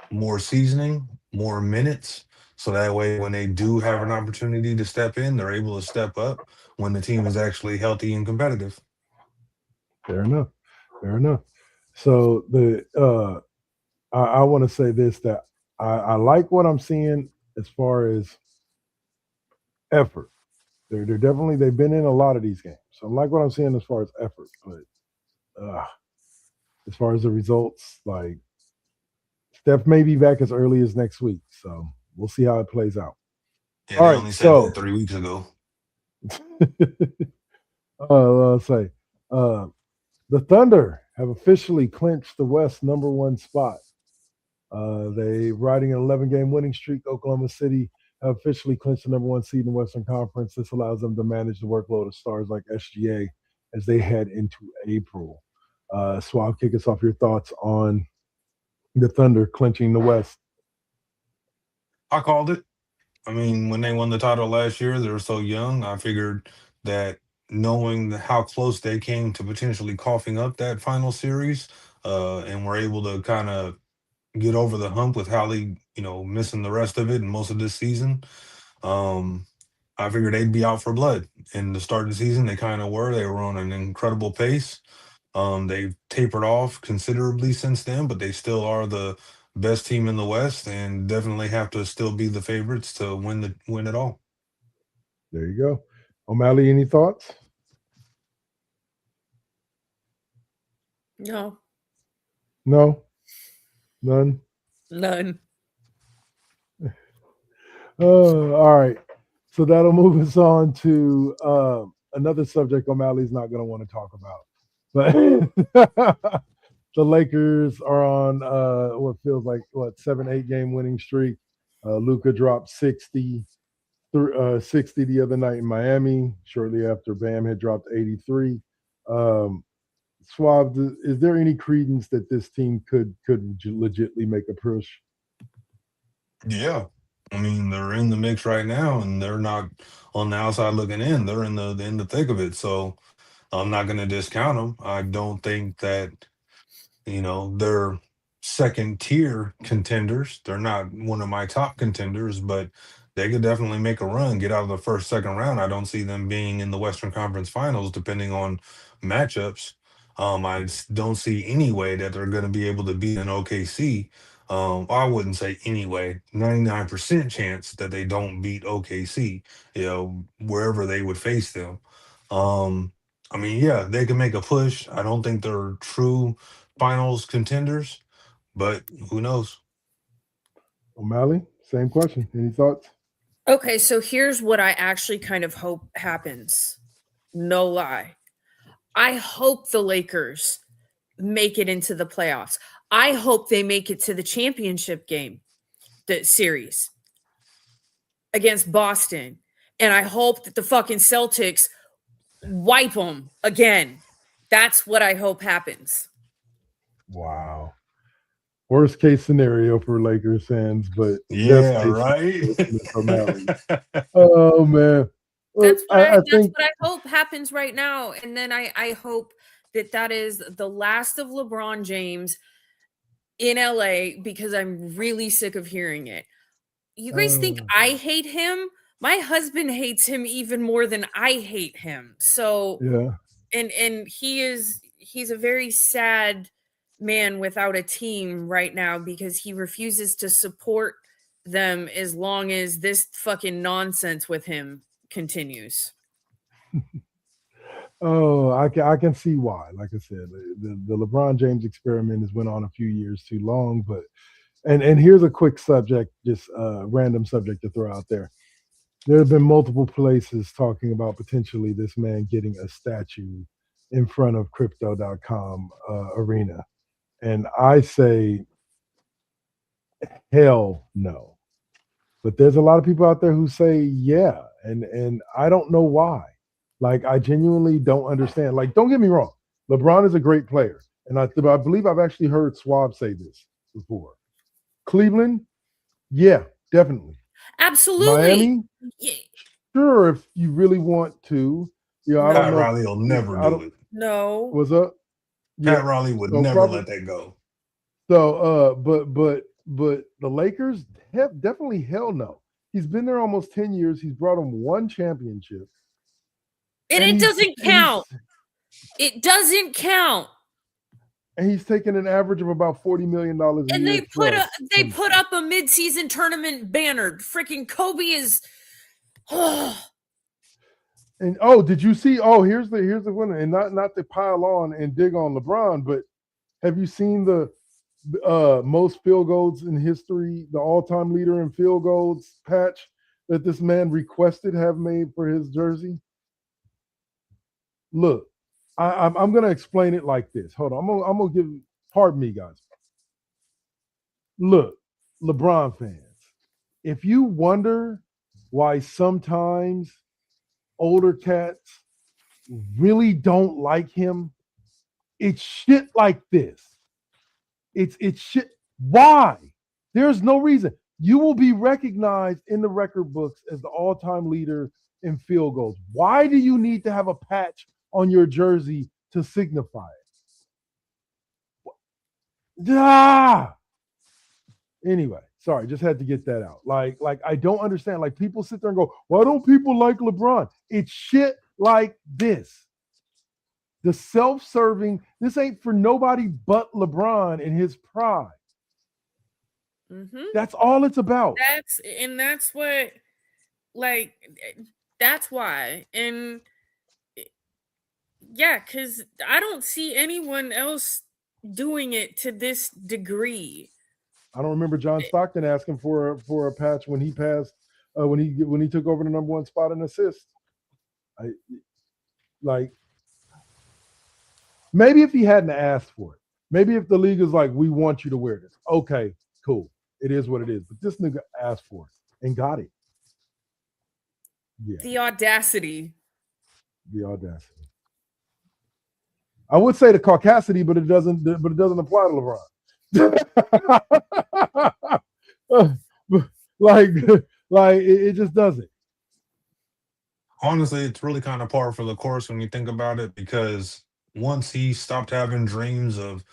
more seasoning, more minutes, so that way when they do have an opportunity to step in, they're able to step up when the team is actually healthy and competitive. Fair enough. So I want to say this, that I like what I'm seeing as far as effort. They've been in a lot of these games. So I like what I'm seeing as far as effort, but as far as the results, like Steph may be back as early as next week. So we'll see how it plays out. Yeah, all right, only said that 3 weeks ago. I'll say the Thunder have officially clinched the West #1 spot. They riding an 11-game winning streak. Oklahoma City have officially clinched the #1 seed in the Western Conference. This allows them to manage the workload of stars like SGA as they head into April. Swab, kick us off your thoughts on the Thunder clinching the West. I called it. I mean, when they won the title last year, they were so young. I figured that knowing how close they came to potentially coughing up that final series, and were able to kind of get over the hump with Hallie, missing the rest of it and most of this season. I figured they'd be out for blood. In the start of the season, they kind of were. They were on an incredible pace. They've tapered off considerably since then, but they still are the best team in the West and definitely have to still be the favorites to win it all. There you go. O'Malley, any thoughts? No. None. All right. So that'll move us on to another subject O'Malley's not going to want to talk about. But the Lakers are on what feels like 7-8 game winning streak. Luka dropped 60 the other night in Miami, shortly after Bam had dropped 83. Swab, is there any credence that this team could legitimately make a push? Yeah. I mean, they're in the mix right now, and they're not on the outside looking in. They're in the thick of it. So I'm not going to discount them. I don't think that, they're second tier contenders. They're not one of my top contenders, but they could definitely make a run, get out of the first, second round. I don't see them being in the Western Conference Finals, depending on matchups. I don't see any way that they're going to be able to beat an OKC. I wouldn't say anyway, 99% chance that they don't beat OKC, wherever they would face them. I mean, yeah, they can make a push. I don't think they're true finals contenders, but who knows? O'Malley, same question. Any thoughts? Okay, so here's what I actually kind of hope happens. No lie. I hope the Lakers make it into the playoffs. I hope they make it to the championship game, the series against Boston. And I hope that the fucking Celtics wipe them again. That's what I hope happens. Wow. Worst case scenario for Lakers fans, but yeah, right. Oh man, that's what I hope happens right now, and then I hope that is the last of LeBron James in LA, because I'm really sick of hearing it. You guys think I hate him? My husband hates him even more than I hate him. So yeah, and he's a very sad man without a team right now, because he refuses to support them as long as this fucking nonsense with him continues. Oh, I can see why. Like I said, the LeBron James experiment has went on a few years too long. But and here's a quick subject, just a random subject to throw out there. There have been multiple places talking about potentially this man getting a statue in front of crypto.com arena. And I say, hell no. But there's a lot of people out there who say, yeah. And I don't know why. Like, I genuinely don't understand. Like, don't get me wrong. LeBron is a great player. And I believe I've actually heard Swab say this before. Cleveland, yeah, definitely. Absolutely. Miami, Yeah. sure, if you really want to. You know, I don't Pat know. Riley will never do it. No. What's up? Pat Riley would so never probably, let that go. So, but the Lakers have definitely hell no. He's been there almost 10 years. He's brought them one championship. And it doesn't count. It doesn't count. And he's taking an average of about $40 million a year. And they put up a mid-season tournament banner. Freaking Kobe is. And did you see? Here's the winner. And not to pile on and dig on LeBron, but have you seen the most field goals in history, the all-time leader in field goals patch that this man requested have made for his jersey? Look, I'm going to explain it like this. Hold on. I'm going to give, pardon me, guys. Look, LeBron fans, if you wonder why sometimes older cats really don't like him, it's shit like this. It's shit. Why? There's no reason. You will be recognized in the record books as the all-time leader in field goals. Why do you need to have a patch on your jersey to signify it? Anyway, sorry, just had to get that out. Like I don't understand. Like, people sit there and go, why don't people like LeBron? It's shit like this. The self-serving, this ain't for nobody but LeBron in his prime. Mm-hmm. That's all it's about. That's what, like, that's why. And yeah, because I don't see anyone else doing it to this degree. I don't remember John Stockton asking for a patch when he passed, when he took over the number one spot in assists. Maybe if he hadn't asked for it, maybe if the league is like, we want you to wear this. Okay, cool. It is what it is. But this nigga asked for it and got it. Yeah. The audacity. I would say the caucasity, but it doesn't apply to LeBron. like it just doesn't. Honestly, it's really kind of par for the course when you think about it, because once he stopped having dreams of,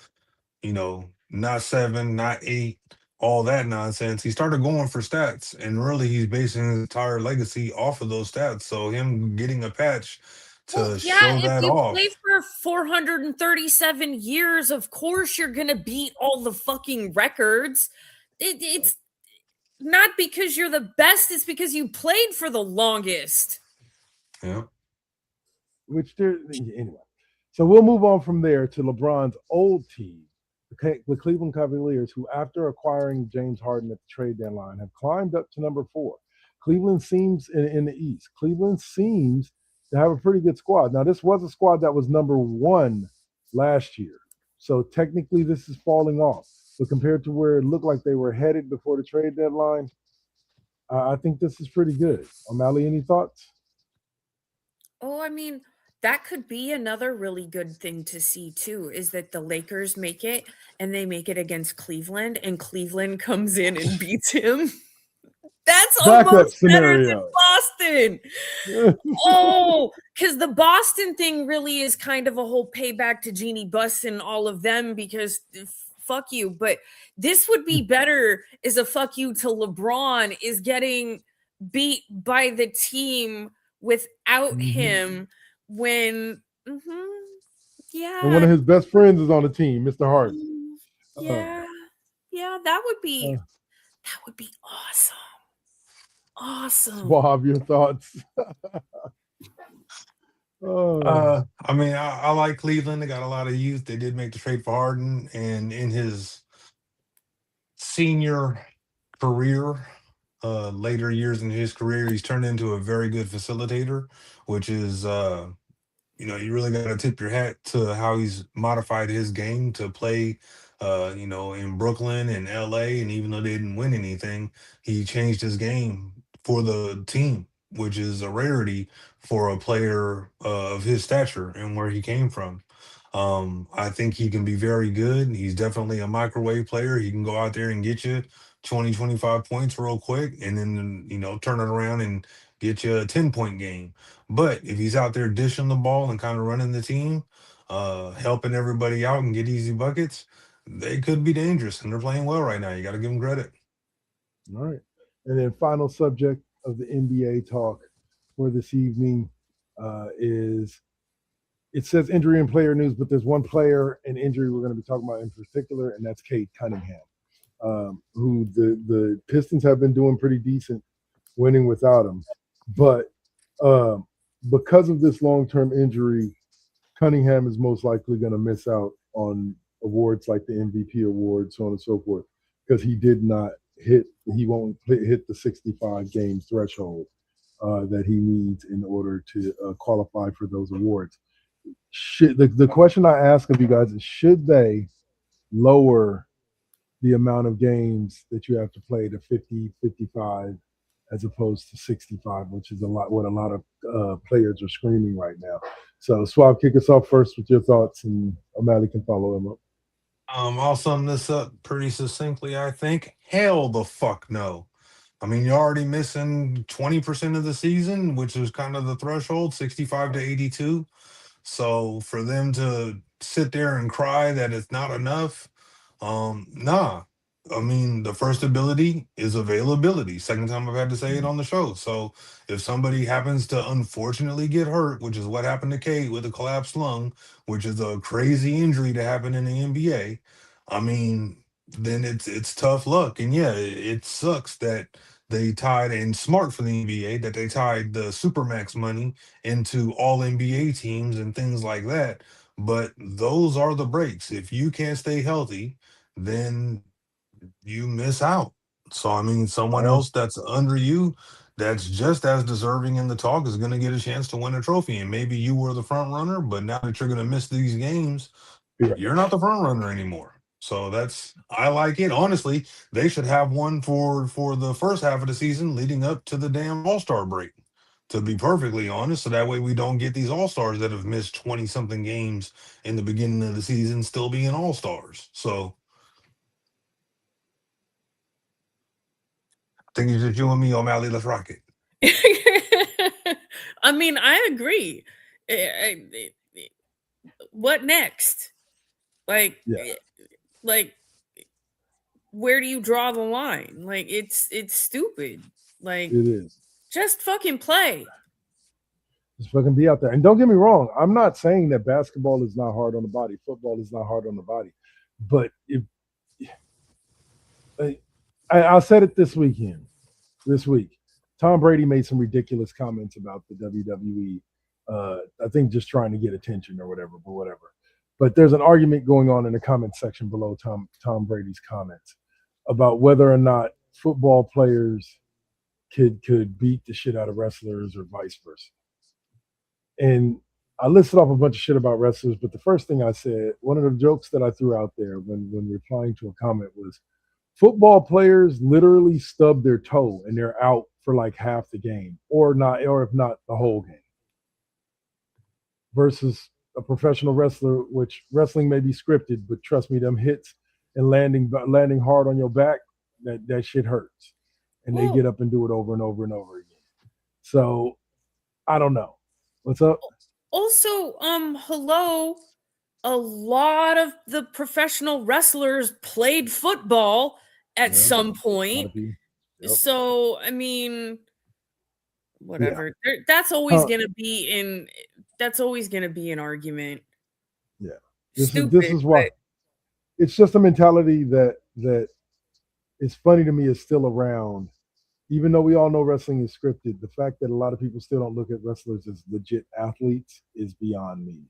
not 7, not 8, all that nonsense, he started going for stats, and really he's basing his entire legacy off of those stats. So him getting a patch to show that off. If you play for 437 years, of course you're gonna beat all the fucking records. It's not because you're the best, it's because you played for the longest. Yeah. Anyway. So we'll move on from there to LeBron's old team, the Cleveland Cavaliers, who, after acquiring James Harden at the trade deadline, have climbed up to number 4. Cleveland seems in the East. Cleveland seems to have a pretty good squad. Now, this was a squad that was number 1 last year. So technically this is falling off. But compared to where it looked like they were headed before the trade deadline, I think this is pretty good. O'Malley, any thoughts? Oh, I mean, that could be another really good thing to see too, is that the Lakers make it and they make it against Cleveland and Cleveland comes in and beats him. That's almost better than Boston. Because the Boston thing really is kind of a whole payback to Jeannie Buss and all of them, because fuck you. But this would be better as a fuck you to LeBron, is getting beat by the team without him when yeah, and one of his best friends is on the team, Mr. Hart. Yeah, that would be That would be awesome. Awesome. Swab, your thoughts? Oh, I mean, I like Cleveland. They got a lot of youth. They did make the trade for Harden, and in his senior career, later years in his career, he's turned into a very good facilitator, which is you really got to tip your hat to how he's modified his game to play, in Brooklyn and LA. And even though they didn't win anything, he changed his game for the team, which is a rarity for a player of his stature and where he came from. I think he can be very good. He's definitely a microwave player. He can go out there and get you 20, 25 points real quick and then, turn it around and get you a 10-point game. But if he's out there dishing the ball and kind of running the team, helping everybody out and get easy buckets, they could be dangerous. And they're playing well right now. You got to give them credit. all right. And then final subject of the NBA talk for this evening is, it says injury and player news, but there's one player and injury we're going to be talking about in particular, and that's Cade Cunningham, who the Pistons have been doing pretty decent winning without him. But because of this long-term injury, Cunningham is most likely going to miss out on awards like the MVP award, so on and so forth, because he won't hit the 65 game threshold that he needs in order to qualify for those awards. The question I ask of you guys is, should they lower the amount of games that you have to play to 50, 55, as opposed to 65, which is what a lot of players are screaming right now. So, Swab, kick us off first with your thoughts, and O'Malley can follow him up. I'll sum this up pretty succinctly, I think. Hell the fuck no. I mean, you're already missing 20% of the season, which is kind of the threshold, 65 to 82. So for them to sit there and cry that it's not enough, nah. I mean, the first ability is availability. Second time I've had to say it on the show. So if somebody happens to unfortunately get hurt, which is what happened to Kate with a collapsed lung, which is a crazy injury to happen in the NBA, I mean, then it's tough luck. And yeah, it sucks that they tied, and smart for the NBA, that they tied the Supermax money into all NBA teams and things like that. But those are the breaks. If you can't stay healthy, then you miss out. So I mean, someone else that's under you, that's just as deserving in the talk, is going to get a chance to win a trophy. And maybe you were the front runner, but now that you're going to miss these games, you're not the front runner anymore. So I like it. Honestly, they should have one for the first half of the season leading up to the damn All-Star break, to be perfectly honest. So that way we don't get these All-Stars that have missed 20 something games in the beginning of the season still being All-Stars. So I think it's just you and me, O'Malley. Let's rock it. I mean, I agree. What next? Like, where do you draw the line? Like, it's stupid. Like, it is. Just fucking play. Just fucking be out there. And don't get me wrong, I'm not saying that basketball is not hard on the body. Football is not hard on the body. But I said it this week. Tom Brady made some ridiculous comments about the WWE. I think just trying to get attention or whatever, But there's an argument going on in the comment section below Tom Brady's comments about whether or not football players could beat the shit out of wrestlers or vice versa. And I listed off a bunch of shit about wrestlers, but the first thing I said, one of the jokes that I threw out there when replying to a comment was, football players literally stub their toe and they're out for like half the game, or if not the whole game. Versus a professional wrestler, which wrestling may be scripted, but trust me, them hits and landing hard on your back, that shit hurts. And they get up and do it over and over and over again. So I don't know. What's up? Also, hello. A lot of the professional wrestlers played football at some point. Yep. So, I mean, whatever. Yeah. That's always gonna be an argument. Yeah. This is why it's just a mentality that is funny to me is still around. Even though we all know wrestling is scripted, the fact that a lot of people still don't look at wrestlers as legit athletes is beyond me.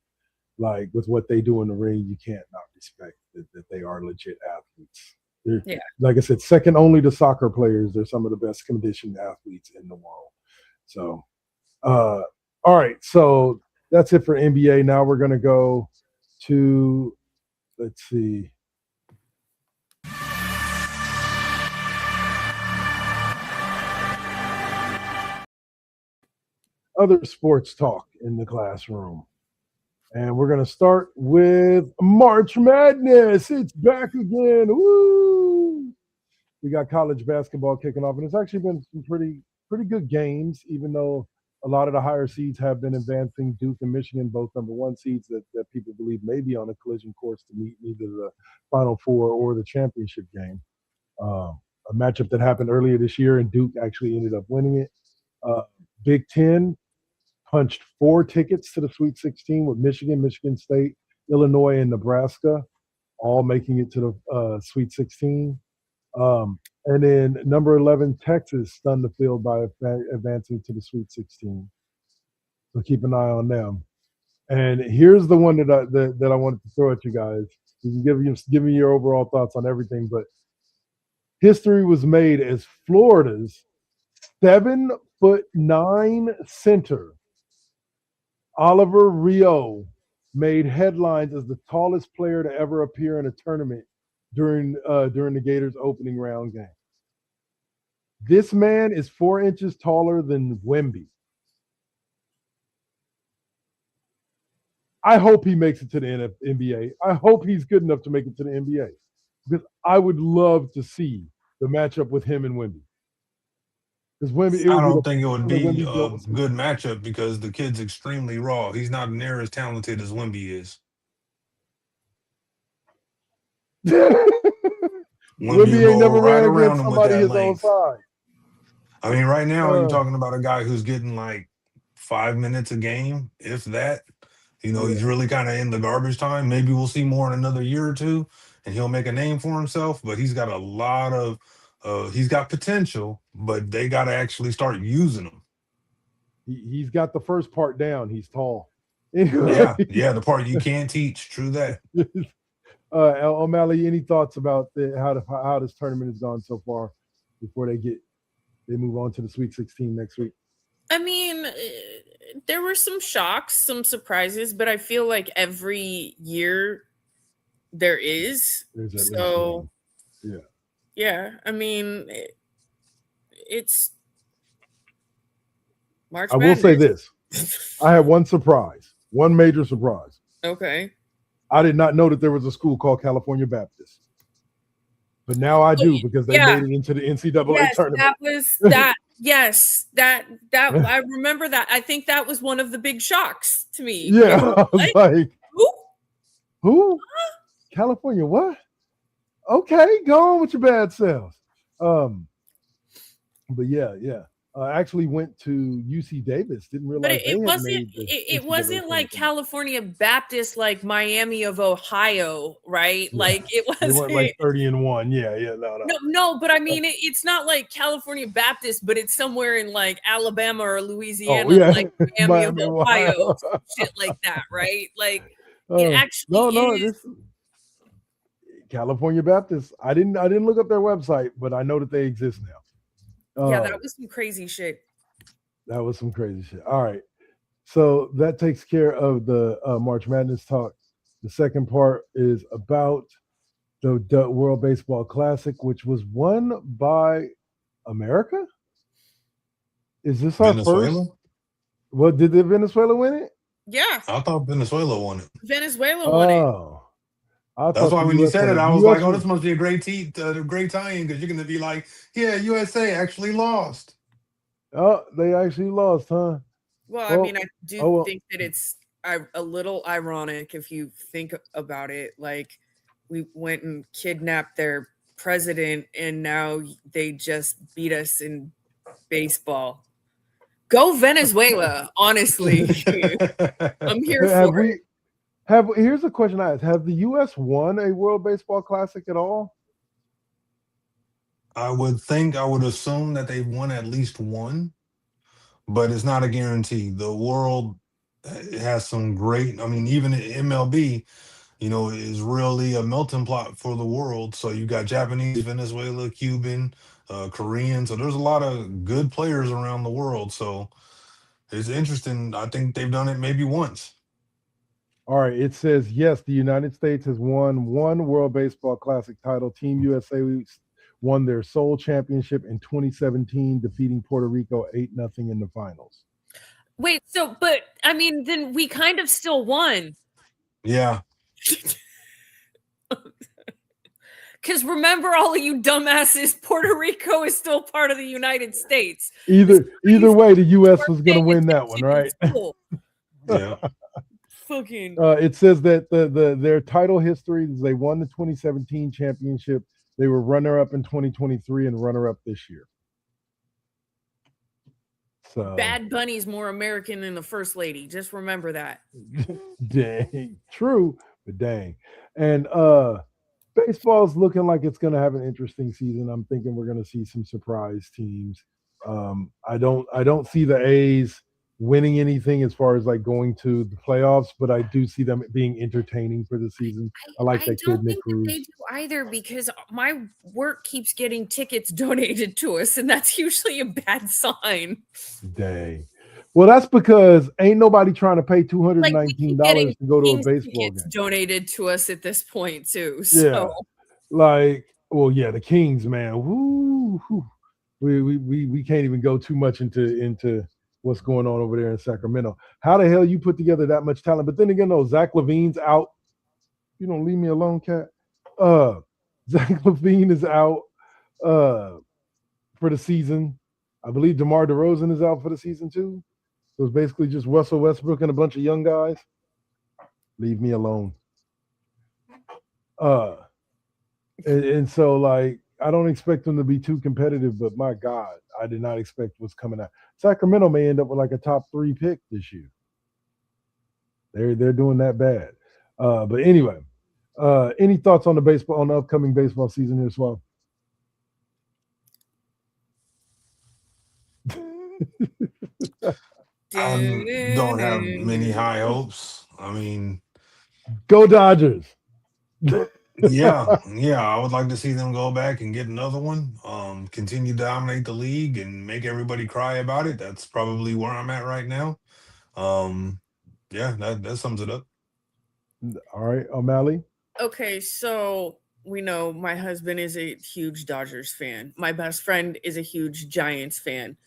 Like with what they do in the ring, you can't not respect that they are legit athletes. They're, like I said, second only to soccer players. They're some of the best conditioned athletes in the world. So, all right. So that's it for NBA. Now we're going to go to, let's see. Other sports talk in the classroom. And we're going to start with March Madness. It's back again. Woo! We got college basketball kicking off, and it's actually been some pretty good games, even though a lot of the higher seeds have been advancing. Duke and Michigan, both number one seeds that people believe may be on a collision course to meet either the Final Four or the championship game. A matchup that happened earlier this year, and Duke actually ended up winning it. Big Ten punched 4 tickets to the Sweet 16 with Michigan, Michigan State, Illinois, and Nebraska, all making it to the Sweet 16. And then number 11, Texas, stunned the field by advancing to the Sweet 16. So keep an eye on them. And here's the one that I wanted to throw at you guys. You can give me your overall thoughts on everything, but history was made as Florida's 7'9" center, Oliver Rio, made headlines as the tallest player to ever appear in a tournament during the Gators opening round game. This man is 4 inches taller than Wemby. I hope he makes it to the NBA. I hope he's good enough to make it to the NBA, because I would love to see the matchup with him and Wemby. Because Wemby, I don't think it would be a good matchup because the kid's extremely raw. He's not near as talented as Wemby is. Wemby ain't never ran against somebody his own size. I mean, right now you're talking about a guy who's getting like 5 minutes a game, if that. You know, he's really kind of in the garbage time. Maybe we'll see more in another year or two, and he'll make a name for himself. But he's got a lot of he's got potential, but they got to actually start using him. He's got the first part down. He's tall. Yeah, the part you can't teach. True that. O'Malley, any thoughts about how this tournament has gone so far before they move on to the Sweet 16 next week? I mean, there were some shocks, some surprises, but I feel like every year there is. So, yeah. I mean, it's March Madness. I will say this. I had one major surprise. Okay. I did not know that there was a school called California Baptist. But now I do, because they made it into the NCAA tournament. That was that. Yes, that I remember that. I think that was one of the big shocks to me. Yeah, I was like, who? Huh? California, what? Okay, go on with your bad selves. But yeah. I actually went to UC Davis. Didn't realize it wasn't like California Baptist, like Miami of Ohio, right? Yeah. Like it wasn't. They went like 30-1. Yeah. No. But I mean, it's not like California Baptist, but it's somewhere in like Alabama or Louisiana, like Miami of Ohio, shit like that, right? Like it actually is. This California Baptist. I didn't look up their website, but I know that they exist now. Yeah, that was some crazy shit. All right. So that takes care of the March Madness talk. The second part is about the World Baseball Classic, which was won by America. Is this our Venezuela? first? Well, did Venezuela win it? Yeah. I thought Venezuela won it. Venezuela won it. That's why when you said it, I was like, "Oh, this must be a great tie-in," because you're going to be like, "Yeah, USA actually lost." Oh, they actually lost, huh? Well, I mean, I do think that it's a little ironic if you think about it. Like, we went and kidnapped their president, and now they just beat us in baseball. Go Venezuela, honestly. I'm here for it. Here's a question I ask. Have the U.S. won a World Baseball Classic at all? I would assume that they've won at least one, but it's not a guarantee. The world has some great, I mean, even MLB, is really a melting pot for the world. So you got Japanese, Venezuela, Cuban, Korean. So there's a lot of good players around the world. So it's interesting. I think they've done it maybe once. All right. It says, yes, the United States has won one World Baseball Classic title. Team USA won their sole championship in 2017, defeating Puerto Rico 8-0 in the finals. Wait, but I mean, then we kind of still won. Yeah. Because remember, all of you dumbasses, Puerto Rico is still part of the United States. Either way, the U.S. was going to win that one, right? Yeah. Fucking. It says that their title history is they won the 2017 championship. They were runner-up in 2023 and runner-up this year. So Bad Bunny's more American than the First Lady. Just remember that. dang, true, but dang. And baseball's looking like it's going to have an interesting season. I'm thinking we're going to see some surprise teams. I don't see the A's winning anything as far as like going to the playoffs, but I do see them being entertaining for the season. I like that kid Nick Cruz. They do either, because my work keeps getting tickets donated to us, and that's usually a bad sign. Dang. Well, that's because ain't nobody trying to pay $219 to go to a baseball game. Donated to us at this point too. So. Yeah, the Kings, man. Woo, we can't even go too much into what's going on over there in Sacramento. How the hell you put together that much talent? But then again, though, Zach LaVine's out. You don't leave me alone, cat. Zach LaVine is out for the season. I believe DeMar DeRozan is out for the season too. So it's basically just Russell Westbrook and a bunch of young guys. Leave me alone. And so, like, I don't expect them to be too competitive, but my God, I did not expect what's coming out. Sacramento may end up with like a top 3 pick this year. They're doing that bad. But anyway, any thoughts on the upcoming baseball season here, Swab? I don't have many high hopes. I mean, go Dodgers. yeah, I would like to see them go back and get another one. Continue to dominate the league and make everybody cry about it. That's probably where I'm at right now. Yeah, that sums it up. All right, O'Malley. Okay, so we know my husband is a huge Dodgers fan. My best friend is a huge Giants fan.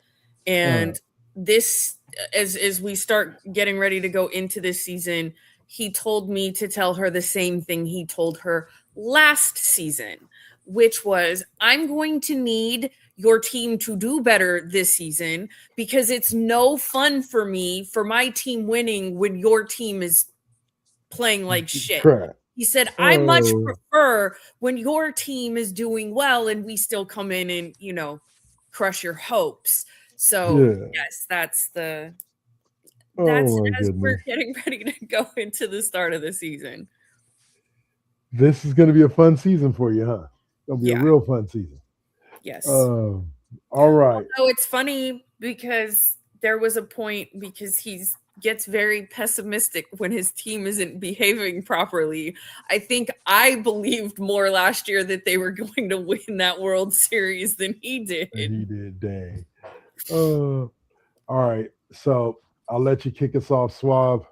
And this, as we start getting ready to go into this season, he told me to tell her the same thing he told her last season, which was, I'm going to need your team to do better this season, because it's no fun for me for my team winning when your team is playing like shit. Correct. He said, I much prefer when your team is doing well and we still come in and, crush your hopes. So yes, that's as we're getting ready to go into the start of the season. This is going to be a fun season for you, huh? It'll be a real fun season. Yes. All right. So it's funny because there was a point, because he gets very pessimistic when his team isn't behaving properly. I think I believed more last year that they were going to win that World Series than he did. He did, dang. All right. So I'll let you kick us off, Swab.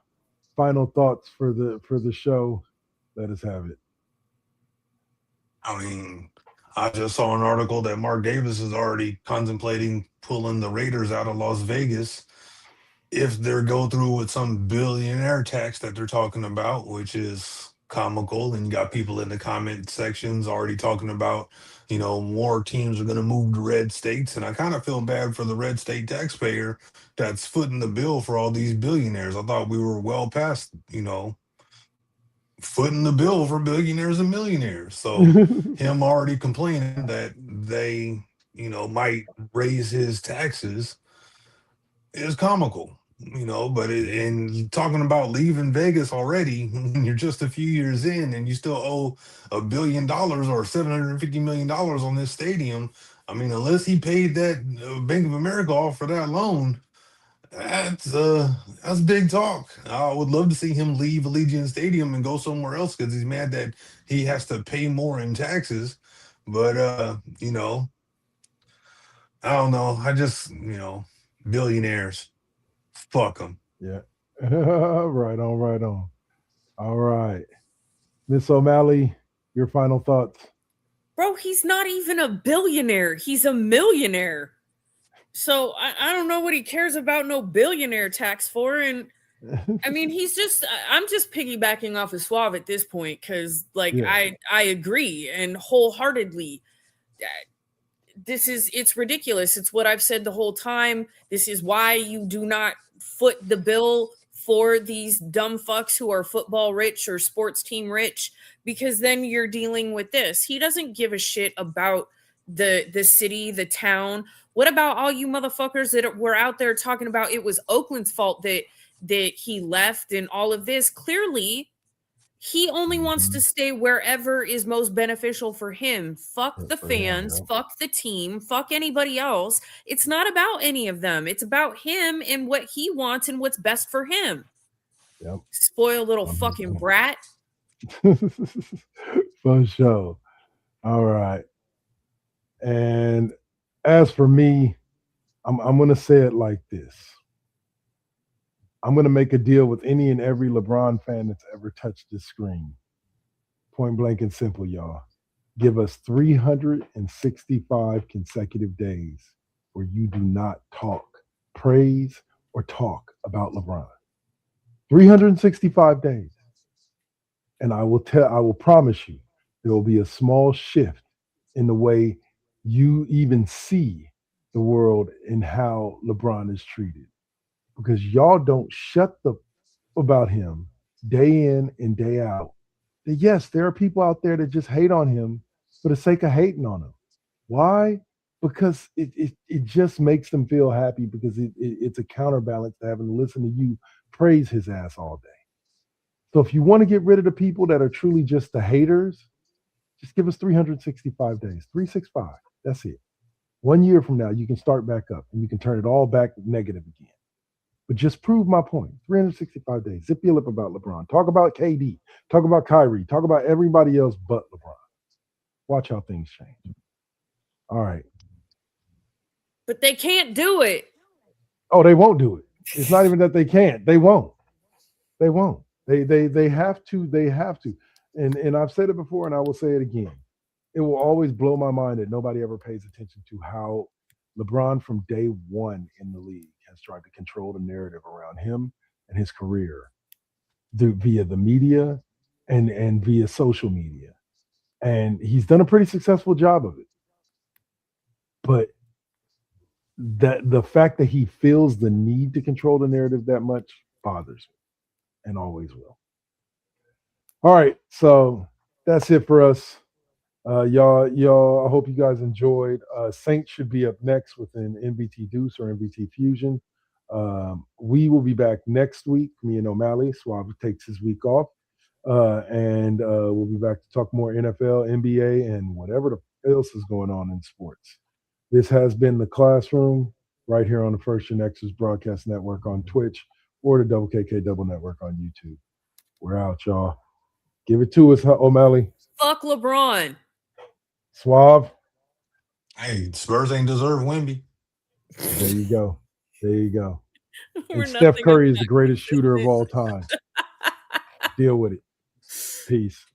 Final thoughts for the show. Let us have it. I mean, I just saw an article that Mark Davis is already contemplating pulling the Raiders out of Las Vegas if they go through with some billionaire tax that they're talking about, which is comical. And you got people in the comment sections already talking about, more teams are going to move to red states. And I kind of feel bad for the red state taxpayer that's footing the bill for all these billionaires. I thought we were well past, footing the bill for billionaires and millionaires. So him already complaining that they, might raise his taxes is comical. But and talking about leaving Vegas already, you're just a few years in and you still owe $1 billion or $750 million on this stadium. I mean, unless he paid that Bank of America off for that loan, that's big talk. I would love to see him leave Allegiant Stadium and go somewhere else because he's mad that he has to pay more in taxes. But I don't know. I just billionaires, fuck them. Yeah. Right on, right on. All right. Miss O'Malley, your final thoughts. Bro, he's not even a billionaire. He's a millionaire. So I don't know what he cares about no billionaire tax for. And I mean, I'm just piggybacking off of Suave at this point because, like, yeah. I agree and wholeheartedly. It's ridiculous. It's what I've said the whole time. This is why you do not foot the bill for these dumb fucks who are football rich or sports team rich, because then you're dealing with this. He doesn't give a shit about the city, the town. What about all you motherfuckers that were out there talking about it was Oakland's fault that he left and all of this? Clearly, he only wants to stay wherever is most beneficial for him. Fuck the fans, fuck the team, fuck anybody else. It's not about any of them. It's about him and what he wants and what's best for him. Yep. Spoiled little fucking brat. For sure. All right. And as for me, I'm going to say it like this. I'm going to make a deal with any and every LeBron fan that's ever touched this screen. Point blank and simple, y'all. Give us 365 consecutive days where you do not talk, praise, or talk about LeBron. 365 days. And I will promise you, there will be a small shift in the way you even see the world and how LeBron is treated. Because y'all don't shut the about him day in and day out. Yes, there are people out there that just hate on him for the sake of hating on him. Why? Because it just makes them feel happy, because it's a counterbalance to having to listen to you praise his ass all day. So if you want to get rid of the people that are truly just the haters, just give us 365 days. 365. That's it. 1 year from now, you can start back up and you can turn it all back negative again. But just prove my point. 365 days. Zip your lip about LeBron. Talk about KD. Talk about Kyrie. Talk about everybody else but LeBron. Watch how things change. All right. But they can't do it. Oh, they won't do it. It's not even that they can't. They won't. They won't. They have to. They have to. And I've said it before and I will say it again. It will always blow my mind that nobody ever pays attention to how LeBron from day one in the league has tried to control the narrative around him and his career via the media and via social media. And he's done a pretty successful job of it. But the fact that he feels the need to control the narrative that much bothers me and always will. All right, so that's it for us. Y'all, I hope you guys enjoyed. Saints should be up next with an MVT Deuce or MVT Fusion. We will be back next week, me and O'Malley. Suave takes his week off. And we'll be back to talk more NFL, NBA, and whatever the else is going on in sports. This has been The Classroom right here on the First GenXers Broadcast Network on Twitch or the KK Double Network on YouTube. We're out, y'all. Give it to us, O'Malley. Fuck LeBron. Suave. Hey, Spurs ain't deserve Wemby. There you go. There you go. And Steph Curry is the greatest shooter of all time. Deal with it. Peace.